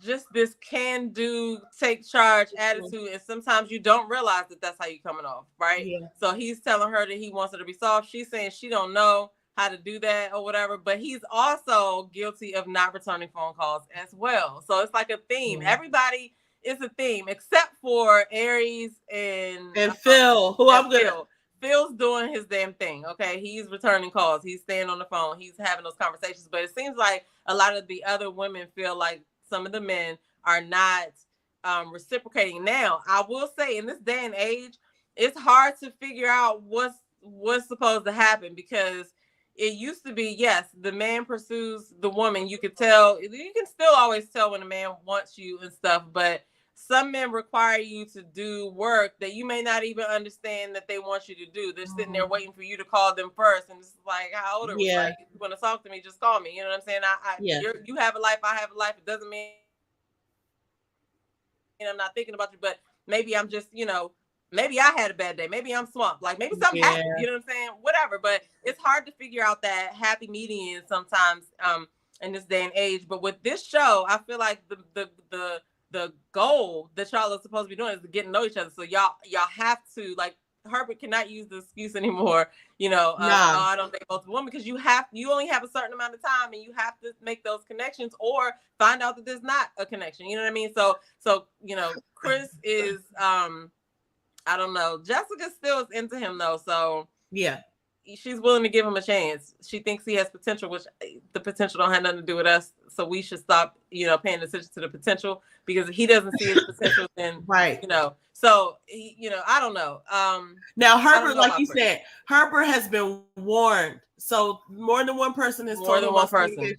just this can-do, take charge attitude, and sometimes you don't realize that that's how you're coming off, right? Yeah. So he's telling her that he wants her to be soft. She's saying she don't know how to do that or whatever, but he's also guilty of not returning phone calls as well. So it's like a theme. Mm-hmm. Everybody is a theme except for Aries and Phil, who I'm good. Phil's doing his damn thing. Okay, he's returning calls. He's staying on the phone. He's having those conversations. But it seems like a lot of the other women feel like some of the men are not reciprocating. Now, I will say, in this day and age, it's hard to figure out what's supposed to happen, because it used to be, yes, the man pursues the woman. You could tell. You can still always tell when a man wants you and stuff, but some men require you to do work that you may not even understand that they want you to do. They're sitting there waiting for you to call them first, and it's like, how old are we? Like, if you want to talk to me, just call me. You know what I'm saying? You have a life, I have a life. It doesn't mean I'm not thinking about you, but maybe I'm just, you know, maybe I had a bad day. Maybe I'm swamped. Like, maybe something happened. You know what I'm saying? Whatever. But it's hard to figure out that happy median sometimes in this day and age. But with this show, I feel like the goal that y'all are supposed to be doing is to get to know each other. So y'all have to, like, Herbert cannot use the excuse anymore, you know, I don't date multiple women, because you only have a certain amount of time, and you have to make those connections or find out that there's not a connection. You know what I mean? So you know, Chris is I don't know. Jessica still is into him though, so yeah, she's willing to give him a chance. She thinks he has potential, which the potential don't have nothing to do with us. So we should stop, you know, paying attention to the potential, because if he doesn't see his potential, then right, you know. So I don't know. Now Herbert, like you said, Herbert has been warned. So more than one person has told him about communication.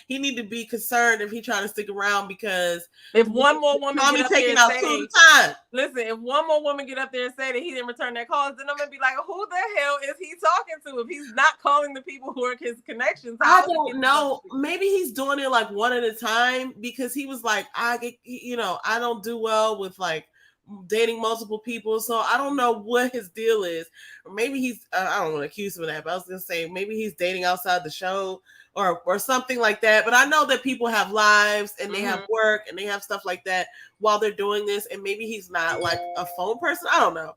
He need to be concerned if he trying to stick around, because if one more woman get up there and say, listen, if one more woman get up there and say that he didn't return their calls, then I'm gonna be like, who the hell is he talking to? If he's not calling the people who are his connections, I don't know. Maybe he's doing it like one at a time, because he was like, I don't do well with like dating multiple people, so I don't know what his deal is. Or maybe he's I don't want to accuse him of that, but I was gonna say maybe he's dating outside the show or something like that. But I know that people have lives and they have work and they have stuff like that while they're doing this, and maybe he's not like a phone person. I don't know.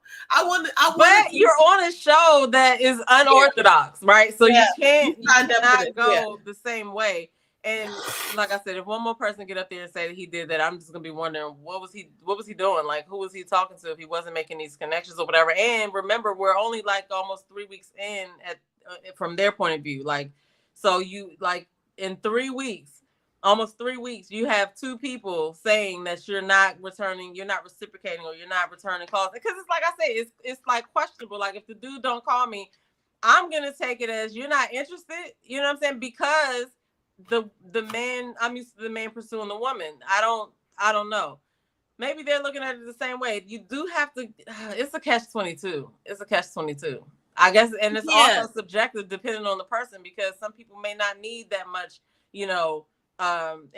But you're on a show that is unorthodox, right? So you cannot go the same way. And like I said, if one more person get up there and say that he did that, I'm just gonna be wondering what was he doing? Like, who was he talking to if he wasn't making these connections or whatever? And remember, we're only like almost 3 weeks in from their point of view. Like, so you like in 3 weeks, almost 3 weeks, you have 2 people saying that you're not returning, you're not reciprocating, or you're not returning calls. Because it's like I say, it's like questionable. Like, if the dude don't call me, I'm gonna take it as you're not interested. You know what I'm saying? Because the man, I'm used to the man pursuing the woman. I don't know. Maybe they're looking at it the same way. You do have to. It's a catch-22. It's a catch-22, I guess, and it's also subjective depending on the person, because some people may not need that much,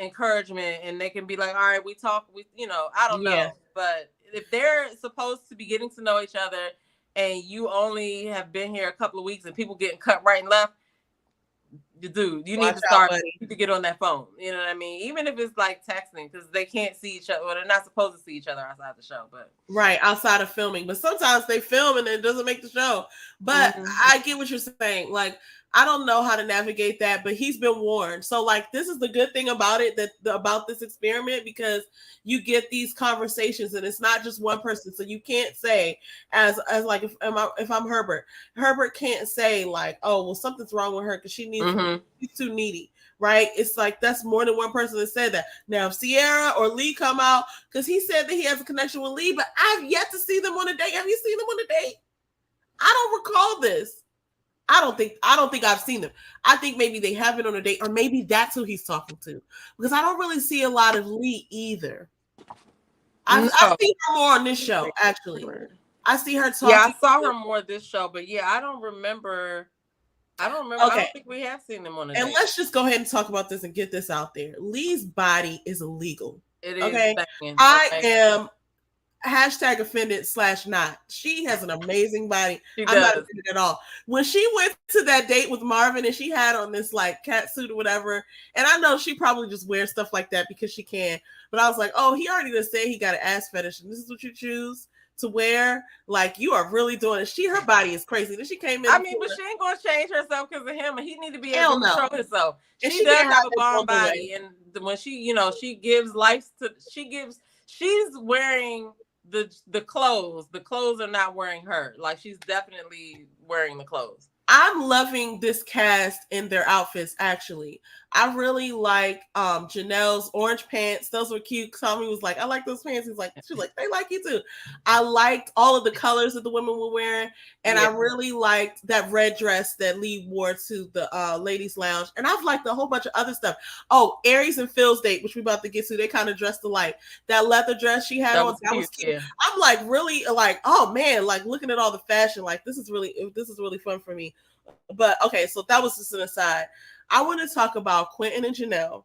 encouragement, and they can be like, all right, we talk. I don't know. But if they're supposed to be getting to know each other, and you only have been here a couple of weeks, and people getting cut right and left, dude, you need to start to get on that phone. You know what I mean? Even if it's like texting, because they can't see each other, or they're not supposed to see each other outside the show. But outside of filming. But sometimes they film and it doesn't make the show. But I get what you're saying. Like, I don't know how to navigate that, but he's been warned. So like, this is the good thing about it, about this experiment, because you get these conversations and it's not just one person. So you can't say as like, if I'm Herbert can't say like, oh, well, something's wrong with her because she needs she's too needy. Right? It's like, that's more than one person that said that. Now, if Sierra or Lee come out, because he said that he has a connection with Lee, but I've yet to see them on a date. Have you seen them on a date? I don't recall this. I don't think I've seen them. I think maybe they have been on a date, or maybe that's who he's talking to, because I don't really see a lot of Lee either. I've seen her more on this show, actually. I see her talking. Yeah, I saw her more this show, but I don't remember. Okay. I don't think we have seen them on a date. And let's just go ahead and talk about this and get this out there. Lee's body is illegal. It is. Okay. I am #offended/not. She has an amazing body. I'm not offended at all. When she went to that date with Marvin and she had on this like cat suit or whatever, and I know she probably just wears stuff like that because she can, but I was like, oh, he already just said he got an ass fetish, and this is what you choose to wear. Like, you are really doing it. Her body is crazy. Then she came in. I mean, but she ain't gonna change herself because of him, and he need to be able to control himself. She does have a bomb body, and when she gives life to, she's wearing the clothes. The clothes are not wearing her. Like, she's definitely wearing the clothes. I'm loving this cast in their outfits, actually. I really like Janelle's orange pants. Those were cute. Tommy was like, I like those pants. She's like, they like you too. I liked all of the colors that the women were wearing. And I really liked that red dress that Lee wore to the ladies' lounge. And I've liked a whole bunch of other stuff. Oh, Aries and Phil's date, which we're about to get to. They kind of dressed alike. That leather dress she had on, that was cute. Yeah. I'm like, really like, oh man, like looking at all the fashion, like this is really fun for me. But okay, so that was just an aside. I want to talk about Quentin and Janelle,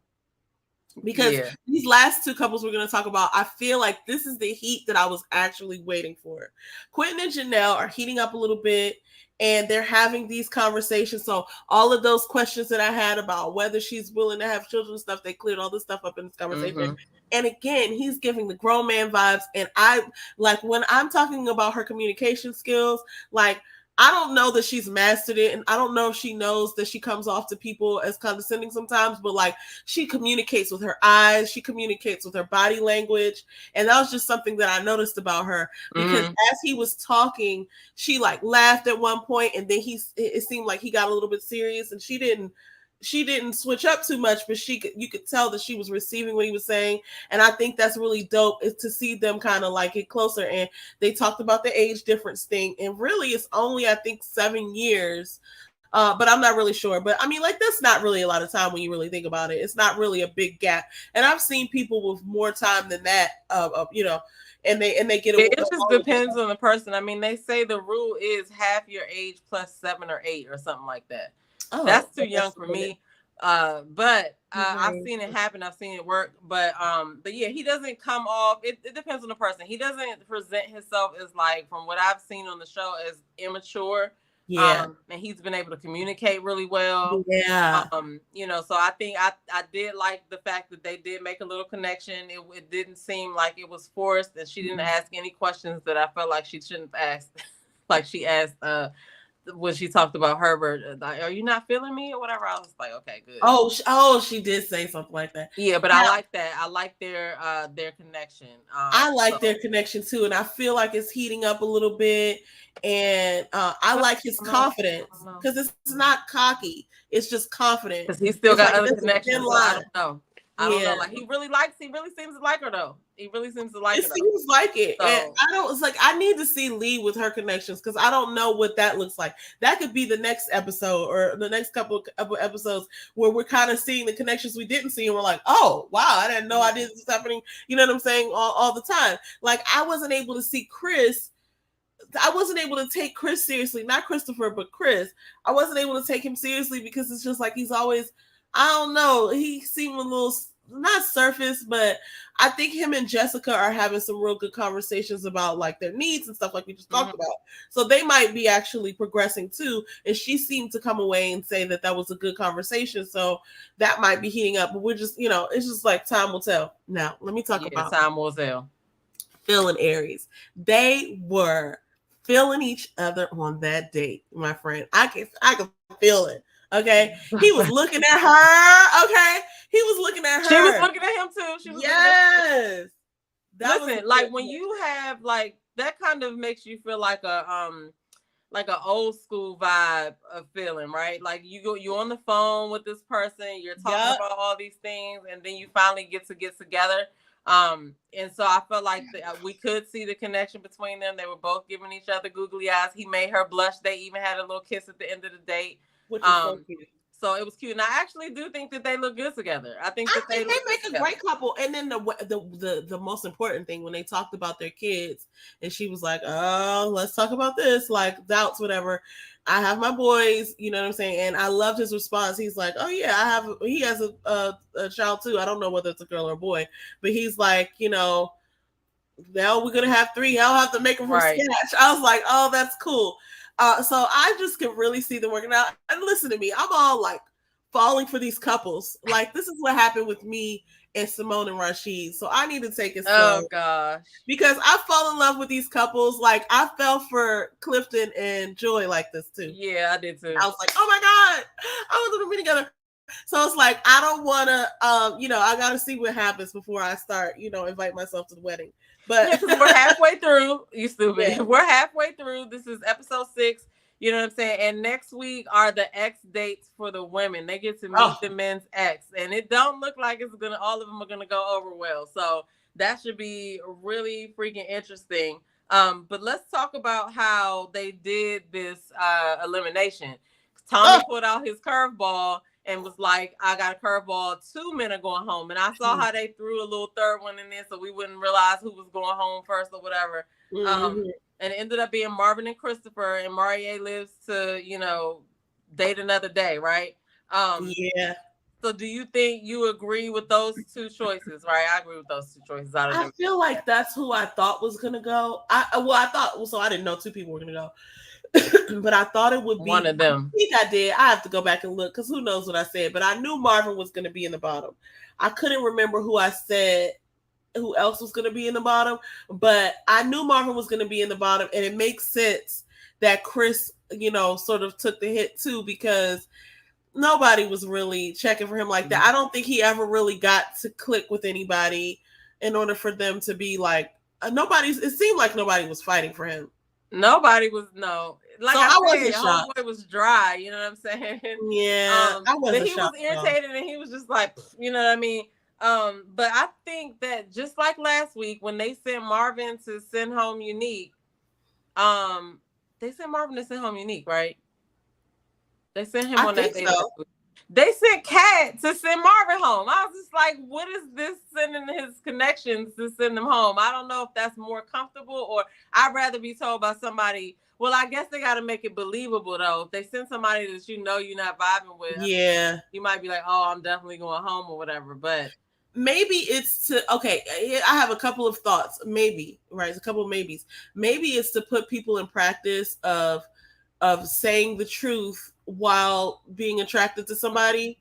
because these last 2 couples we're going to talk about, I feel like this is the heat that I was actually waiting for. Quentin and Janelle are heating up a little bit, and they're having these conversations. So all of those questions that I had about whether she's willing to have children and stuff, they cleared all this stuff up in this conversation. And again, he's giving the grown man vibes. And I like, when I'm talking about her communication skills, like, I don't know that she's mastered it, and I don't know if she knows that she comes off to people as condescending sometimes, but like, she communicates with her eyes, she communicates with her body language, and that was just something that I noticed about her, because as he was talking, she like laughed at one point, and then it seemed like he got a little bit serious, and she didn't she didn't switch up too much, but you could tell that she was receiving what he was saying. And I think that's really dope, is to see them kind of like get closer. And they talked about the age difference thing. And really it's only, I think, 7 years. But I'm not really sure. But I mean, like, that's not really a lot of time when you really think about it. It's not really a big gap. And I've seen people with more time than that, you know, and they get it just depends on the person. I mean, they say the rule is half your age plus 7 or 8 or something like that. Oh, that's too young for me. But I've seen it happen. I've seen it work. But yeah, he doesn't come off. It depends on the person. He doesn't present himself as, like, from what I've seen on the show, as immature. Yeah. And he's been able to communicate really well. Yeah. You know, so I think I did like the fact that they did make a little connection. It didn't seem like it was forced, and she didn't ask any questions that I felt like she shouldn't have asked. Like she asked when she talked about Herbert, like, are you not feeling me or whatever? I was like, okay, good. Oh, she did say something like that. Yeah, but I like that. I like their connection. I like their connection too, and I feel like it's heating up a little bit. And I like his confidence, because it's not cocky; it's just confident. Because he still got other connections. So I don't know. I don't know. Like, he really seems to like her though. He really seems to like her. It seems like it. So, and it's like, I need to see Lee with her connections, because I don't know what that looks like. That could be the next episode or the next couple of episodes where we're kind of seeing the connections we didn't see, and we're like, oh wow, I didn't know this was happening. You know what I'm saying? All the time. Like, I wasn't able to see Chris. I wasn't able to take Chris seriously, not Christopher, but Chris. I wasn't able to take him seriously because it's just like, he's always, I don't know, he seemed a little, not surface, but I think him and Jessica are having some real good conversations about, like, their needs and stuff, like we just talked about. So they might be actually progressing too. And she seemed to come away and say that was a good conversation. So that might be heating up, but we're just, you know, it's just like, time will tell. Now, let me talk about time will tell. Phil and Aries. They were feeling each other on that date, my friend. I can feel it. Okay, he was looking at her. Okay, he was looking at her. She was looking at him too. She was yes. Listen, like, when you have, like, that kind of makes you feel like an old school vibe of feeling, right? Like, you're on the phone with this person, you're talking about all these things, and then you finally get together. And so I felt like we could see the connection between them. They were both giving each other googly eyes. He made her blush. They even had a little kiss at the end of the date. Which is so cute. So it was cute, and I actually do think that they look good together. I think they make a great couple. And then the most important thing, when they talked about their kids, and she was like, "Oh, let's talk about this," like, doubts, whatever. I have my boys, you know what I'm saying? And I loved his response. He's like, "Oh yeah, he has a child too. I don't know whether it's a girl or a boy, but he's like, you know, now we're gonna have 3. I'll have to make them from scratch." I was like, "Oh, that's cool." So I just can really see them working out. And listen to me, I'm all like falling for these couples. Like, this is what happened with me and Simone and Rashid. So I need to take it slow. Oh gosh. Because I fall in love with these couples. Like, I fell for Clifton and Joy like this too. Yeah, I did too. I was like, oh my God, I want them to be together. So it's like, I don't want to, you know, I got to see what happens before I start, you know, invite myself to the wedding. But we're halfway through. You stupid. Yeah. We're halfway through. This is episode 6. You know what I'm saying? And next week are the X dates for the women. They get to meet the men's ex, and it don't look like all of them are gonna go over well. So that should be really freaking interesting. But let's talk about how they did this elimination. Tommy put out his curveball and was like, I got a curveball. 2 men are going home. And I saw how they threw a little third one in there so we wouldn't realize who was going home first or whatever. And it ended up being Marvin and Christopher, and Marie lives to, you know, date another day, right? Yeah. So do you think you agree with those 2 choices, right? I agree with those 2 choices. I feel like that's who I thought was going to go. I didn't know 2 people were going to go. But I thought it would be one of them. I think I did. I have to go back and look, because who knows what I said. But I knew Marvin was going to be in the bottom. I couldn't remember who I said, who else was going to be in the bottom. But I knew Marvin was going to be in the bottom. And it makes sense that Chris, you know, sort of took the hit too, because nobody was really checking for him like that. I don't think he ever really got to click with anybody in order for them to be like, it seemed like nobody was fighting for him. Nobody was, no. like So I wasn't said, shocked. homeboy was dry. You know what I'm saying? Yeah, I wasn't but he shocked. was irritated, and he was just like, you know what I mean? But I think that just like last week when they sent Marvin to send home Unique, they sent Marvin to send home Unique, right? They sent him on that date. So. They sent Kat to send Marvin home. I was just like, what is this sending his connections to send them home? I don't know if that's more comfortable, or I'd rather be told by somebody. Well, I guess they got to make it believable, though. If they send somebody that you know you're not vibing with, yeah, I mean, you might be like, oh, I'm definitely going home or whatever. But maybe it's to, okay, I have a couple of thoughts. Maybe, right? A couple of maybes. Maybe it's to put people in practice of saying the truth while being attracted to somebody.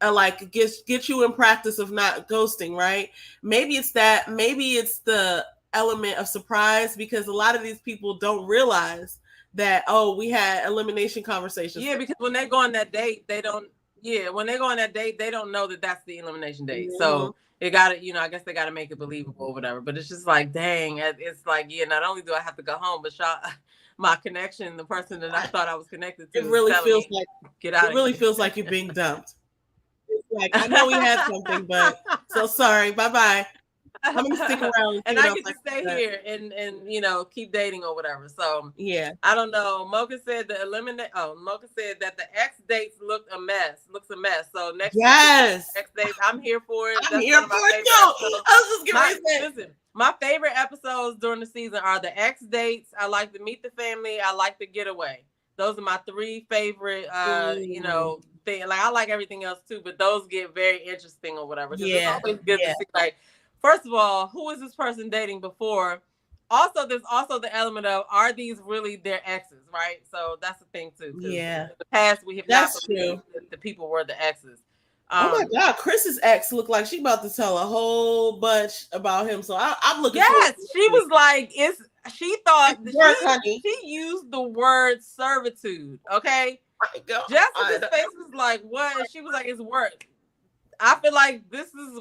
Like get you in practice of not ghosting, right? Maybe it's that. Maybe it's the element of surprise, because a lot of these people don't realize that, oh, we had elimination conversations. Yeah, because when they go on that date, they don't. Yeah, when they go on that date, they don't know that that's the elimination date. Mm-hmm. So they got to, I guess they got to make it believable or whatever. But it's just like, dang, it's like, yeah, not only do I have to go home, but my connection, the person that I thought I was connected to, it really feels me, like get out. It really feels like you're being dumped. It's like, I know we had something, but so sorry. Bye bye. I'm gonna stick around, and I get to stay here and keep dating or whatever. So yeah, I don't know. Mocha said Mocha said that the X dates looks a mess. So next week, X dates, I'm here for it. I'm here for it. No, I was just gonna listen. My favorite episodes during the season are the X dates. I like to meet the family. I like the getaway. Those are my 3 favorite. Thing. Like I like everything else too, but those get very interesting or whatever. Yeah, it's always good to see, like, first of all, who is this person dating before? Also, there's also the element of, are these really their exes, right? So that's the thing too. Yeah. In the past, we have not believed that the people were the exes. Oh my God, Chris's ex looked like she about to tell a whole bunch about him. So I'm looking. Yes, she was like, she thought she used the word servitude. Okay. Jessica's face was like, what? And she was like, it's work. I feel like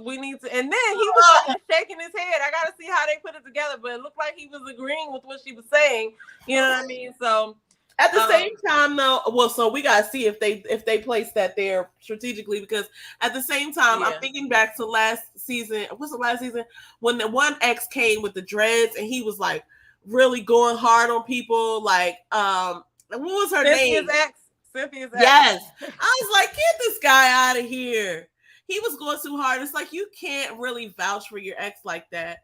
we need to. And then he was like shaking his head. I got to see how they put it together. But it looked like he was agreeing with what she was saying. You know what I mean? So at the same time, though, well, so we got to see if they place that there strategically, because at the same time, I'm thinking back to last season. What's the last season? When the one ex came with the dreads and he was like really going hard on people. Like, what was her name? Cynthia's ex. Yes. I was like, get this guy out of here. He was going too hard. It's like, you can't really vouch for your ex like that.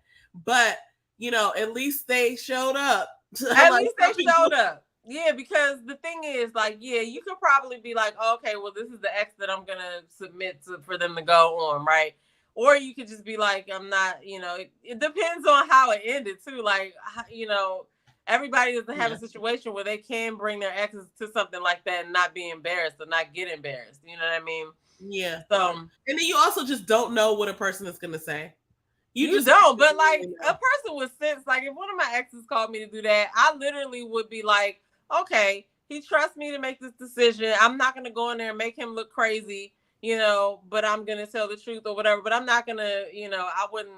But, at least they showed up. At least they showed up. Yeah, because the thing is, like, you could probably be like, okay, well, this is the ex that I'm going to submit to for them to go on, right? Or you could just be like, I'm not, it depends on how it ended, too. Like, everybody doesn't have a situation where they can bring their exes to something like that and not be embarrassed or not get embarrassed. You know what I mean? Yeah. So, and then you also just don't know what a person is going to say. You just don't. But like a person with sense, like if one of my exes called me to do that, I literally would be like, okay, he trusts me to make this decision. I'm not going to go in there and make him look crazy, but I'm going to tell the truth or whatever. But I'm not going to, I wouldn't.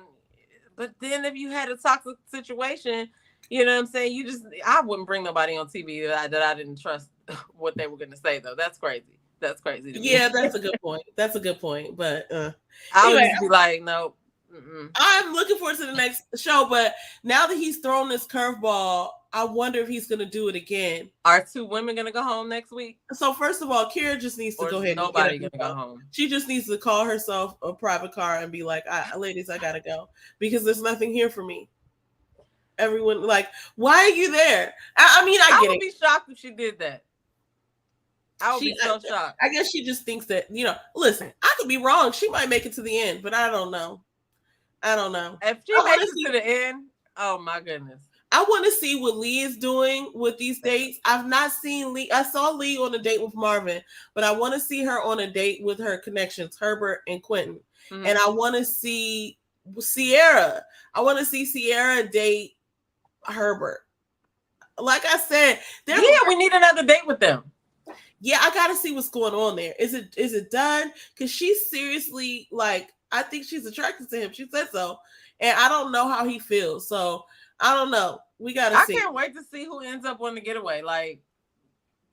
But then if you had a toxic situation, you know what I'm saying? I wouldn't bring nobody on TV that I didn't trust what they were going to say, though. That's crazy. That's crazy to me. Yeah, that's a good point. That's a good point. But I would just be like, no. I'm looking forward to the next show, but now that he's thrown this curveball, I wonder if he's going to do it again. Are 2 women going to go home next week? So first of all, Kira just needs to go ahead. Nobody going to go home. She just needs to call herself a private car and be like, ladies, I got to go because there's nothing here for me. Everyone, like, why are you there? I mean, I would be shocked if she did that. I would be so shocked. I guess she just thinks that, listen, I could be wrong. She might make it to the end, but I don't know. If she makes it to the end, oh my goodness. I want to see what Lee is doing with these dates. I've not seen Lee. I saw Lee on a date with Marvin, but I want to see her on a date with her connections, Herbert and Quentin. Mm-hmm. And I want to see Sierra. I want to see Sierra date Herbert. Like I said, we need another date with them. Yeah, I got to see what's going on there. Is it done? Because she's seriously, like, I think she's attracted to him. She said so. And I don't know how he feels. So I don't know. We got to see. I can't wait to see who ends up on the getaway. Like,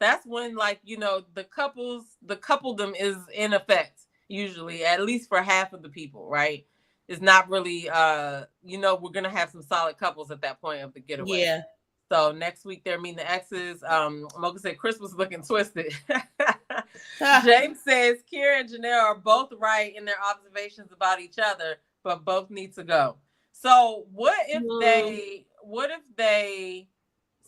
that's when, like, you know, the coupledom is in effect, usually, at least for half of the people, right? It's not really, you know, we're gonna have some solid couples at that point of the getaway. Yeah. So next week they're meeting the exes. Mocha said Chris was looking twisted. James says Kira and Janelle are both right in their observations about each other, but both need to go. So what if they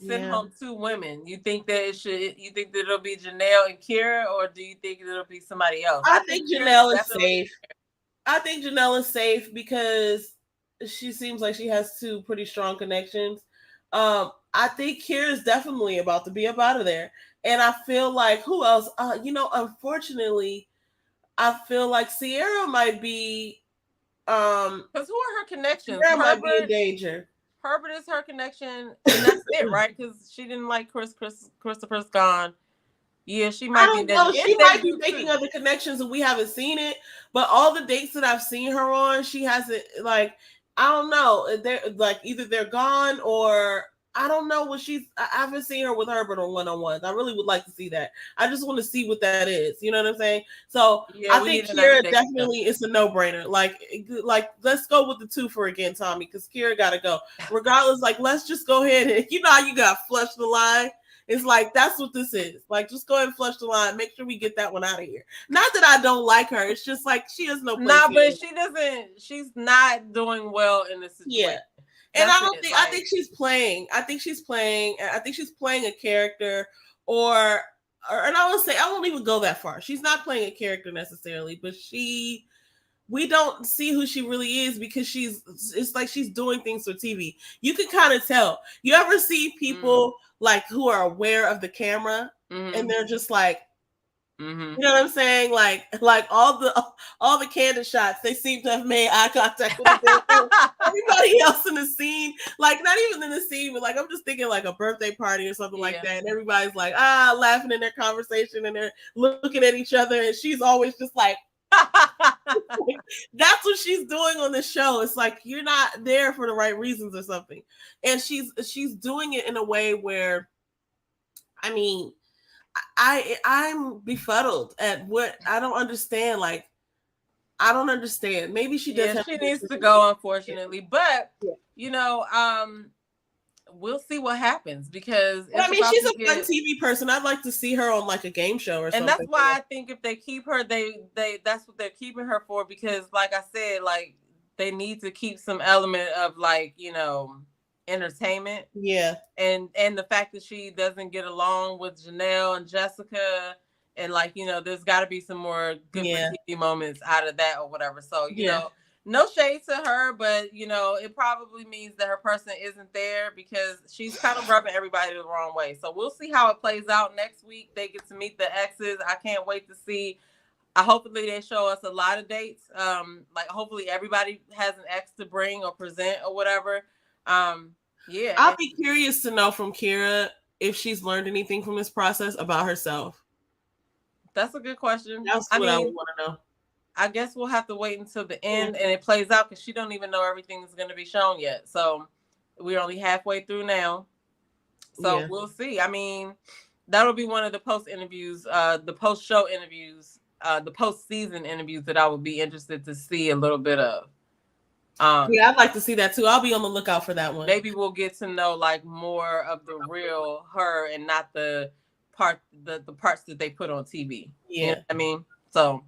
send home two women? You think that it'll be Janelle and Kira, or do you think it'll be somebody else? I think Janelle is safe. I think Janelle is safe because she seems like she has two pretty strong connections. I think Kira is definitely about to be up out of there. And I feel like who else? You know, unfortunately, I feel like Sierra might be because who are her connections? Sierra might be in danger. Herbert is her connection, and that's it, right? Because she didn't like Christopher's gone. Yeah, she might be. She might be making other connections and we haven't seen it. But all the dates that I've seen her on, she hasn't, like, I don't know. They're like either they're gone or I don't know what I haven't seen her with Herbert on one-on-ones. I really would like to see that. I just want to see what that is. You know what I'm saying? So yeah, I think Kira definitely is a no-brainer. Like let's go with the two for again, Tommy, because Kira got to go. Regardless, like, let's just go ahead and, you know how you got flush the line? It's like, that's what this is. Like, just go ahead and flush the line. Make sure we get that one out of here. Not that I don't like her. It's just like she has no place. No, but she's not doing well in this situation. Yeah. And I think she's playing. I think she's playing a character and I won't even go that far. She's not playing a character necessarily, but we don't see who she really is because it's like she's doing things for TV. You can kind of tell. You ever see people like who are aware of the camera and they're just like, you know what I'm saying? Like all the candid shots, they seem to have made eye contact with everybody else in the scene. Like not even in the scene, but like I'm just thinking like a birthday party or something like that. And everybody's like laughing in their conversation and they're looking at each other, and she's always just like. That's what she's doing on the show. It's like you're not there for the right reasons or something, and she's doing it in a way where, I mean, I'm befuddled at what I don't understand. Like, I don't understand. Maybe she does. Yeah, she needs to go, unfortunately. But you know, we'll see what happens because I mean, she's a fun TV person. I'd like to see her on like a game show or something. And that's why I think if they keep her, they that's what they're keeping her for, because like I said, like they need to keep some element of like, you know, entertainment. Yeah. And the fact that she doesn't get along with Janelle and Jessica, and like, you know, there's got to be some more good TV moments out of that or whatever. So, you know, no shade to her, but you know, it probably means that her person isn't there because she's kind of rubbing everybody the wrong way. So we'll see how it plays out next week. They get to meet the exes. I can't wait to see. Hopefully they show us a lot of dates. Like hopefully everybody has an ex to bring or present or whatever. Yeah. I'll be curious to know from Kira if she's learned anything from this process about herself. That's a good question. That's what I would want to know. I guess we'll have to wait until the end and it plays out because she don't even know everything is going to be shown yet. So we're only halfway through now. So we'll see. I mean, that'll be one of the post interviews, the post show interviews, the post season interviews that I would be interested to see a little bit of. Yeah, I'd like to see that too. I'll be on the lookout for that one. Maybe we'll get to know like more of the real her and not the parts that they put on TV. Yeah. You know what I mean? So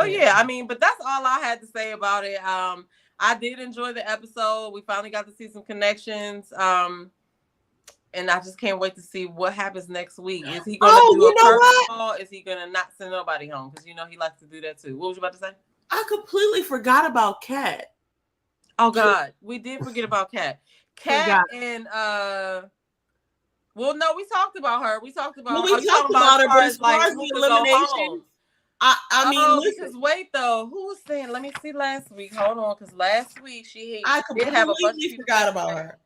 yeah, I mean, but that's all I had to say about it. I did enjoy the episode. We finally got to see some connections. And I just can't wait to see what happens next week. Is he going to do a perfect call? Is he going to not send nobody home? Because, you know, he likes to do that too. What was you about to say? I completely forgot about Kat. Oh, God. We did forget about Kat. Kat and, well, no, we talked about her. We talked about her. We talked about her, but as far as the elimination, I mean, because wait though, who was saying? Let me see last week. Hold on, because last week I completely forgot about her.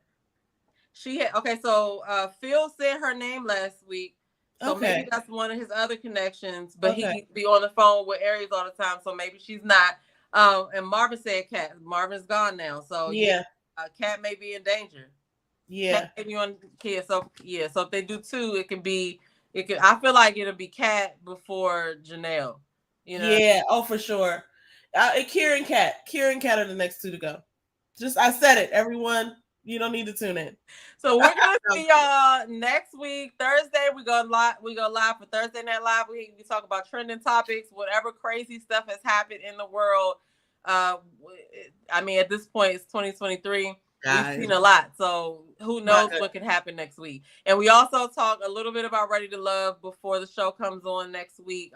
She had so Phil said her name last week, so maybe that's one of his other connections. But he be on the phone with Aries all the time, so maybe she's not. And Marvin said Kat. Marvin's gone now, so Kat may be in danger. Yeah, Kat may be on So if they do two, it can be I feel like it'll be Kat before Janelle. You know? Yeah. Oh, for sure. Kira and Kat are the next two to go. I said it. Everyone, you don't need to tune in. So we're gonna see y'all next week, Thursday. We go live for Thursday Night Live. We talk about trending topics, whatever crazy stuff has happened in the world. I mean, at this point, it's 2023. We've seen a lot, so who knows what can happen next week. And we also talk a little bit about Ready to Love before the show comes on next week.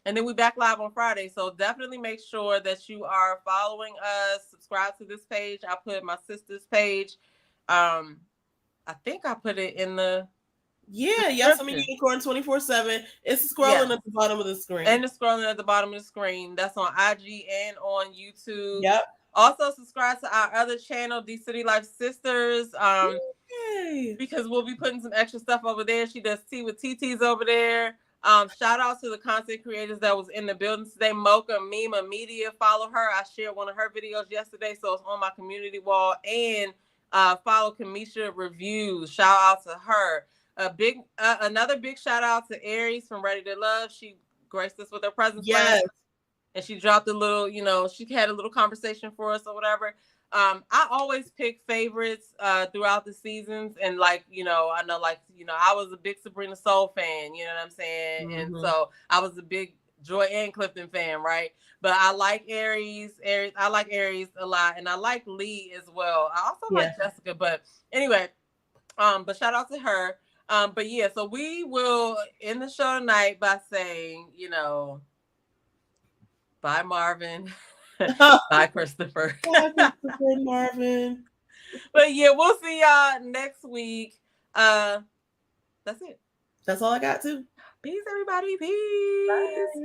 And then we back live on Friday. So definitely make sure that you are following us, subscribe to this page. I put my sister's page. I think I put it in the Yes, I mean Unicorn 24/7. It's scrolling at the bottom of the screen. And it's scrolling at the bottom of the screen. That's on IG and on YouTube. Yep. Also subscribe to our other channel, D City Life Sisters. Because we'll be putting some extra stuff over there. She does tea with TTs over there. Shout out to the content creators that was in the building today. Mocha Mima Media, follow her. I shared one of her videos yesterday, so it's on my community wall. And follow Kamisha Reviews. Shout out to her. Another big shout out to Aries from Ready to Love. She graced us with her presence. Yes. And she dropped a little, she had a little conversation for us or whatever. I always pick favorites throughout the seasons. And I know, I was a big Sabrina Soul fan, you know what I'm saying? Mm-hmm. And so I was a big Joy and Clifton fan, right? But I like Aries. I like Aries a lot. And I like Lee as well. I also like Jessica. But anyway, but shout out to her. But yeah, so we will end the show tonight by saying, bye, Marvin. Bye, Christopher. Bye, Christopher, Marvin. But yeah, we'll see y'all next week. That's it. That's all I got too. Peace, everybody. Peace. Bye.